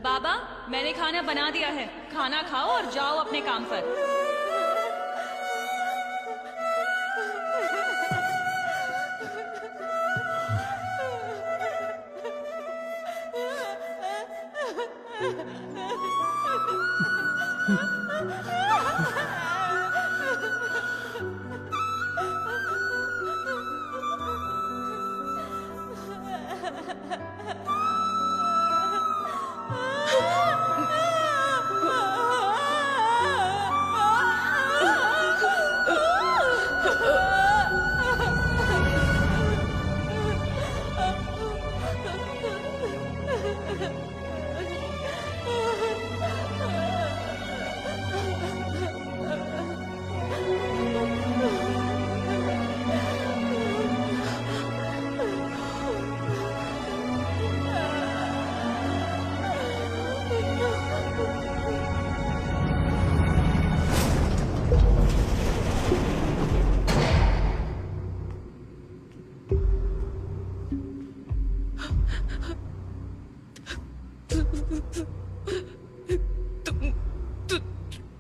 बाबा, मैंने खाना बना दिया है। खाना खाओ और जाओ अपने काम पर।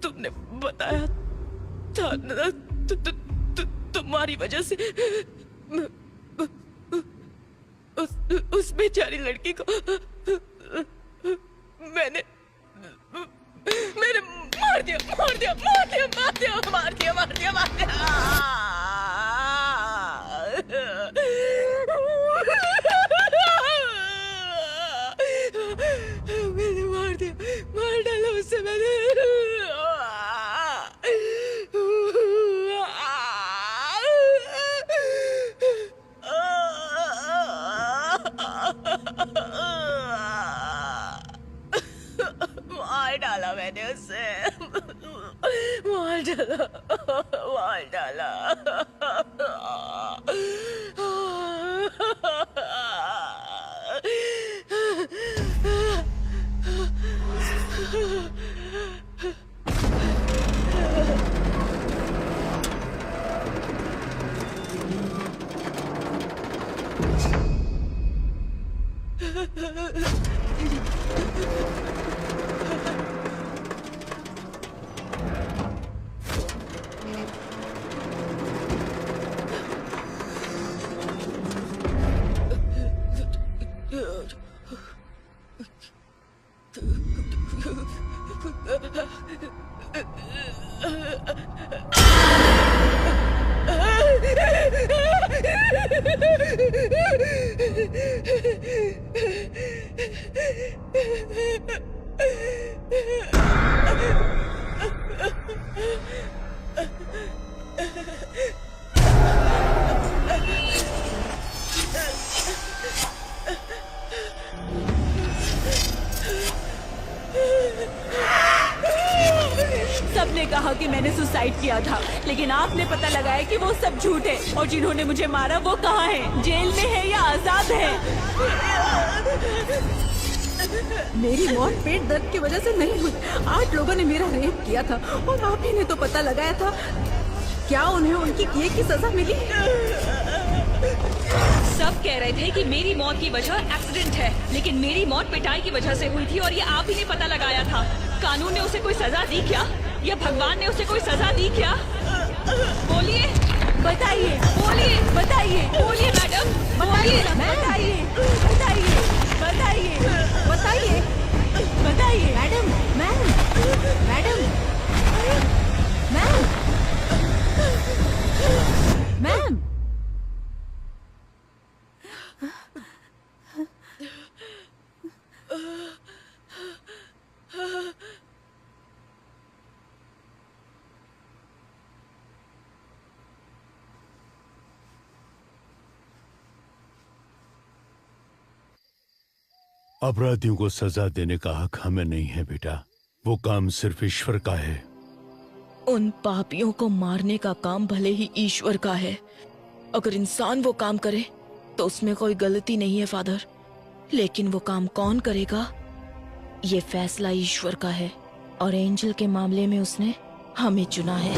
तुमने बताया था ना, तुम्हारी वजह से उस बेचारी लड़की को मैंने मार दिया। मैंने मार डाला उससे मैंने। मार डाला मैंने उसे, मार डाला। सबने कहा कि मैंने सुसाइड किया था, लेकिन आपने पता लगाया कि वो सब झूठ है, और जिन्होंने मुझे मारा वो कहाँ है? जेल में है या आजाद है? मेरी मौत पेट दर्द की वजह से नहीं हुई। 8 लोगों ने मेरा रेप किया था और आप ही ने तो पता लगाया था। क्या उन्हें उनकी किए की सजा मिली? सब कह रहे थे कि मेरी मौत की वजह एक्सीडेंट है, लेकिन मेरी मौत पिटाई की वजह से हुई थी और ये आप ही ने पता लगाया था। कानून ने उसे कोई सजा दी क्या, या भगवान ने उसे कोई सजा दी क्या? बोलिए, बताइए, बोलिए, बताइए, बोलिए मैडम, बोलिए, बताइए, बताइए, बताइए, बताइए, बताइए। Madam, madam, ma'am. अपराधियों को सजा देने का हक हमें नहीं है बेटा, वो काम सिर्फ ईश्वर का है। उन पापियों को मारने का काम भले ही ईश्वर का है। अगर इंसान वो काम करे तो उसमें कोई गलती नहीं है फादर, लेकिन वो काम कौन करेगा ये फैसला ईश्वर का है, और एंजल के मामले में उसने हमें चुना है।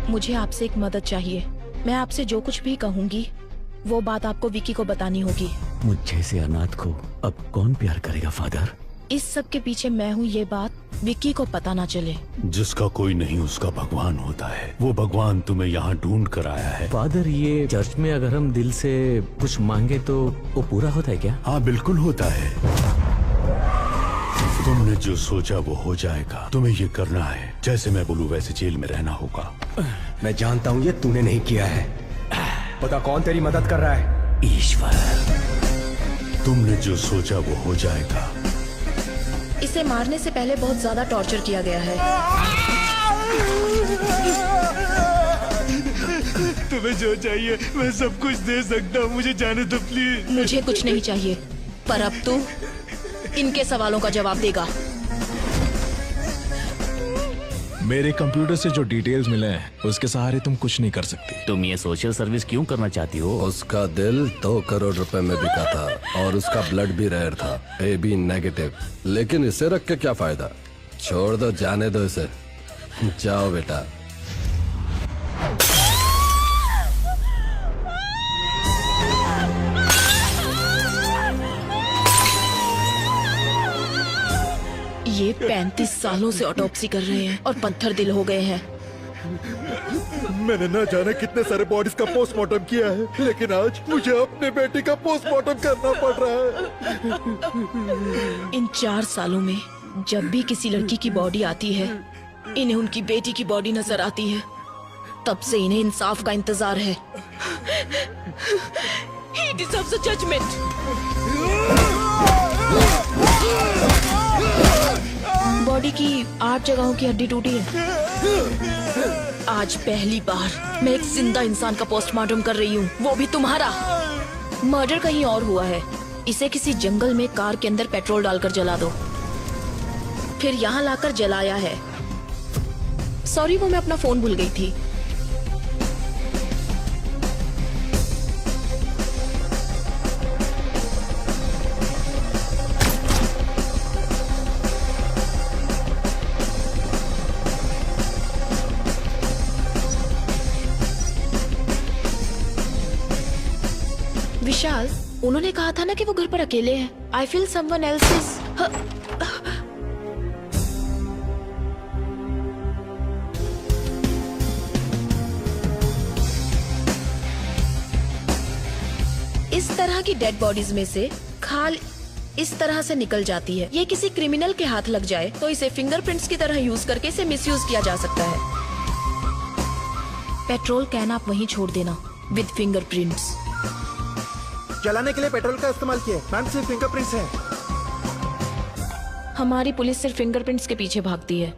मुझे आपसे एक मदद चाहिए। मैं आपसे जो कुछ भी कहूंगी वो बात आपको विकी को बतानी होगी। मुझ जैसे अनाथ को अब कौन प्यार करेगा फादर? इस सब के पीछे मैं हूँ, ये बात विक्की को पता ना चले। जिसका कोई नहीं उसका भगवान होता है। वो भगवान तुम्हें यहाँ ढूंढ कर आया है। फादर, ये चर्च में अगर हम दिल से कुछ मांगे तो वो पूरा होता है क्या? हाँ बिल्कुल होता है। तुमने जो सोचा वो हो जाएगा। तुम्हें ये करना है, जैसे मैं बोलूँ वैसे जेल में रहना होगा। मैं जानता हूँ ये तूने नहीं किया है। पता कौन तेरी मदद कर रहा है? ईश्वर। तुमने जो सोचा वो हो जाएगा। इसे मारने से पहले बहुत ज्यादा टॉर्चर किया गया है। तुम्हें जो चाहिए मैं सब कुछ दे सकता हूँ, मुझे जाने दो प्लीज। मुझे कुछ नहीं चाहिए, पर अब तू इनके सवालों का जवाब देगा। मेरे कंप्यूटर से जो डिटेल्स मिले हैं उसके सहारे तुम कुछ नहीं कर सकती। तुम ये सोशल सर्विस क्यों करना चाहती हो? उसका दिल 2 करोड़ रुपए में बिका था और उसका ब्लड भी रेयर था, AB नेगेटिव। लेकिन इसे रख के क्या फायदा? छोड़ दो, जाने दो इसे। जाओ बेटा। ये 35 35 सालों से ऑटोप्सी कर रहे हैं और पत्थर दिल हो गए हैं। मैंने ना जाने कितने सारे बॉडीज का पोस्टमार्टम किया है, लेकिन आज मुझे अपने बेटे का पोस्टमार्टम करना पड़ रहा है। इन 4 सालों में जब भी किसी लड़की की बॉडी आती है, इन्हें उनकी बेटी की बॉडी नजर आती है। तब से इन्हें इंसाफ का इंतजार है। He deserves a judgment. Body की 8 जगहों की हड्डी टूटी है। आज पहली बार मैं एक जिंदा इंसान का पोस्टमार्टम कर रही हूँ, वो भी तुम्हारा। मर्डर कहीं और हुआ है। इसे किसी जंगल में कार के अंदर पेट्रोल डालकर जला दो, फिर यहाँ लाकर जलाया है। सॉरी, वो मैं अपना फोन भूल गई थी। विशाल, उन्होंने कहा था ना कि वो घर पर अकेले हैं। I feel someone else is. इस तरह की डेड बॉडीज में से खाल इस तरह से निकल जाती है। ये किसी क्रिमिनल के हाथ लग जाए तो इसे फिंगरप्रिंट्स की तरह यूज करके इसे मिसयूज किया जा सकता है। पेट्रोल कैन आप वहीं छोड़ देना विद फिंगरप्रिंट्स। जलाने के लिए पेट्रोल का इस्तेमाल किया। मैम, सिर्फ फिंगरप्रिंट्स हैं। हमारी पुलिस सिर्फ फिंगरप्रिंट्स के पीछे भागती है।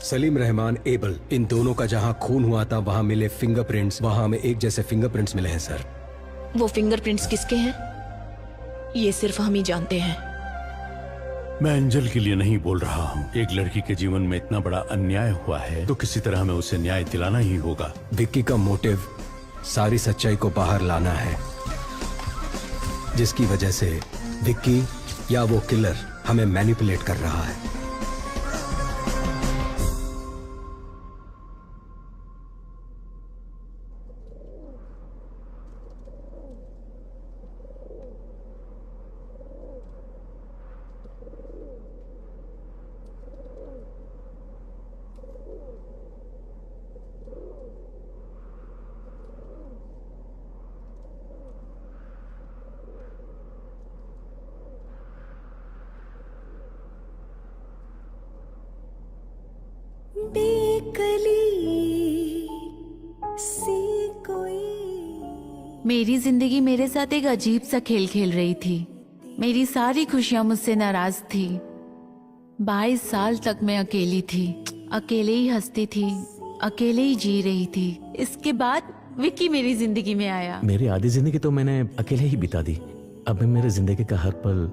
सलीम रहमान एबल, इन दोनों का जहां खून हुआ था वहां मिले फिंगरप्रिंट्स, वहां हमें एक जैसे फिंगरप्रिंट्स मिले हैं सर। वो फिंगरप्रिंट्स किसके हैं ये सिर्फ हम ही जानते हैं। मैं एंजल के लिए नहीं बोल रहा हूँ। एक लड़की के जीवन में इतना बड़ा अन्याय हुआ है तो किसी तरह हमें उसे न्याय दिलाना ही होगा। विक्की का मोटिव सारी सच्चाई को बाहर लाना है, जिसकी वजह से विक्की या वो किलर हमें मैनिपुलेट कर रहा है। मेरी जिंदगी मेरे साथ एक अजीब सा खेल खेल रही थी। मेरी सारी खुशियां मुझसे नाराज थी। 22 साल तक मैं अकेली थी, अकेले ही हंसती थी, अकेले ही जी रही थी। इसके बाद विक्की मेरी जिंदगी में आया। मेरी आधी जिंदगी तो मैंने अकेले ही बिता दी। अब मैं मेरे जिंदगी का हर पल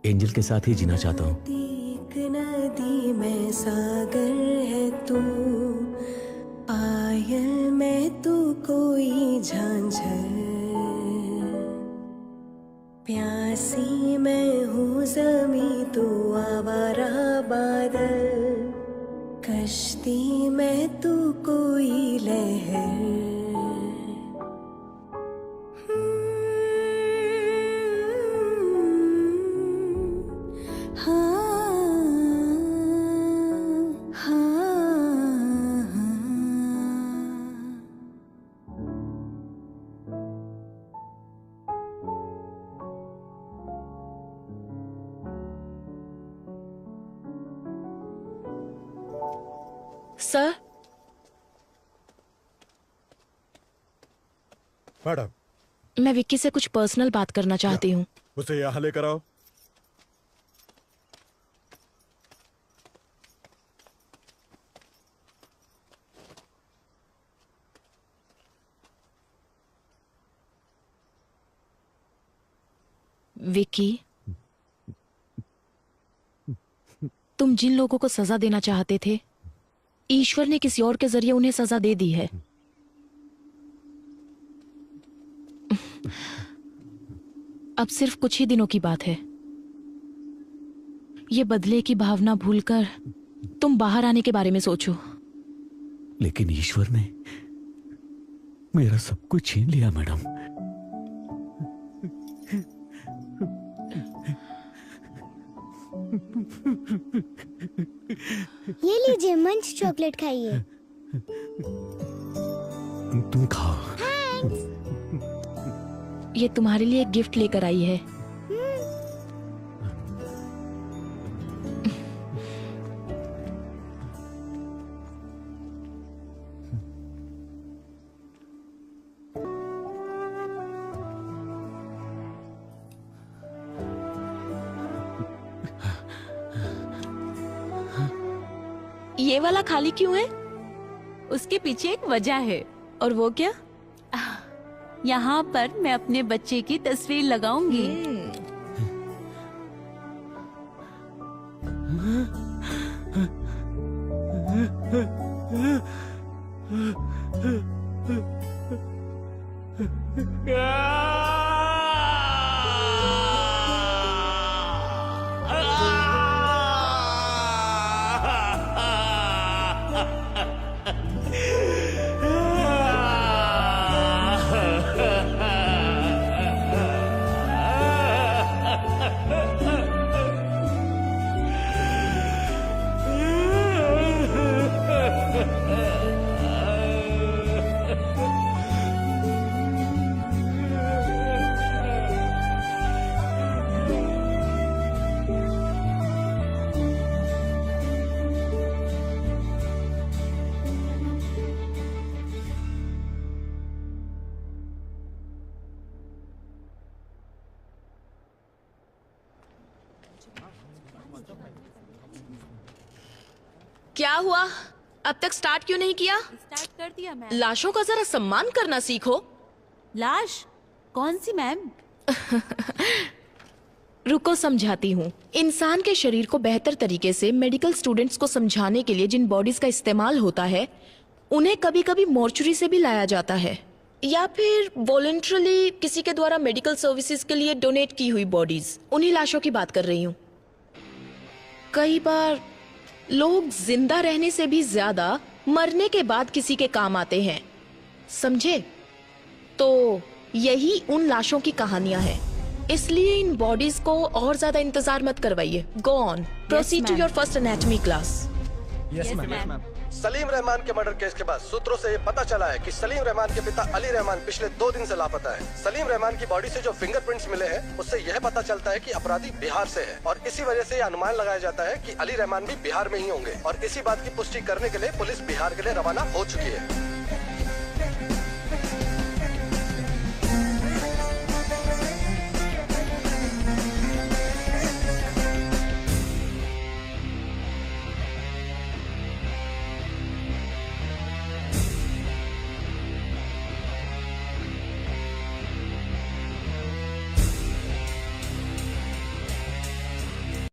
एंजल के साथ ही जीना चाहता हूँ। नदी में सागर है तू, पायल में तू कोई झांझर, प्यासी मैं हूँ ज़मीं तू आवारा बादल, कश्ती में तू कोई लहर। सर, मैडम, मैं विक्की से कुछ पर्सनल बात करना चाहती हूँ। उसे यहाँ लेकर आओ। विक्की, तुम जिन लोगों को सजा देना चाहते थे, ईश्वर ने किसी और के जरिए उन्हें सजा दे दी है। अब सिर्फ कुछ ही दिनों की बात है। ये बदले की भावना भूलकर तुम बाहर आने के बारे में सोचो। लेकिन ईश्वर ने मेरा सब कुछ छीन लिया मैडम। ये लीजिए मंच चॉकलेट खाइए। तुम खाओ। ये तुम्हारे लिए एक गिफ्ट लेकर आई है। ये वाला खाली क्यों है? उसके पीछे एक वजह है। और वो क्या? यहाँ पर मैं अपने बच्चे की तस्वीर लगाऊंगी। क्या हुआ? अब तक स्टार्ट क्यों नहीं किया? स्टार्ट कर दिया मैम। लाशों का जरा सम्मान करना सीखो। लाश? कौन सी मैम? रुको समझाती हूँ। इंसान के शरीर को बेहतर तरीके से मेडिकल स्टूडेंट्स को समझाने के लिए जिन बॉडीज का इस्तेमाल होता है उन्हें कभी कभी मॉर्चुरी से भी लाया जाता है, या फिर वॉलंटरली किसी के द्वारा मेडिकल सर्विसेज के लिए डोनेट की हुई बॉडीज। उन्हीं लाशों की बात कर रही हूँ। कई बार लोग जिंदा रहने से भी ज्यादा मरने के बाद किसी के काम आते हैं, समझे? तो यही उन लाशों की कहानियां हैं। इसलिए इन बॉडीज को और ज्यादा इंतजार मत करवाइए। Go on, proceed to your first anatomy class. Yes ma'am. Salim Rahman के मर्डर केस के बाद सूत्रों से ये पता चला है कि सलीम रहमान के पिता अली रहमान पिछले 2 दिन से लापता है। सलीम रहमान की बॉडी से जो फिंगरप्रिंट्स मिले हैं उससे यह पता चलता है कि अपराधी बिहार से है, और इसी वजह से यह अनुमान लगाया जाता है कि अली रहमान भी बिहार में ही होंगे। और इसी बात की पुष्टि करने के लिए पुलिस बिहार के लिए रवाना हो चुकी है।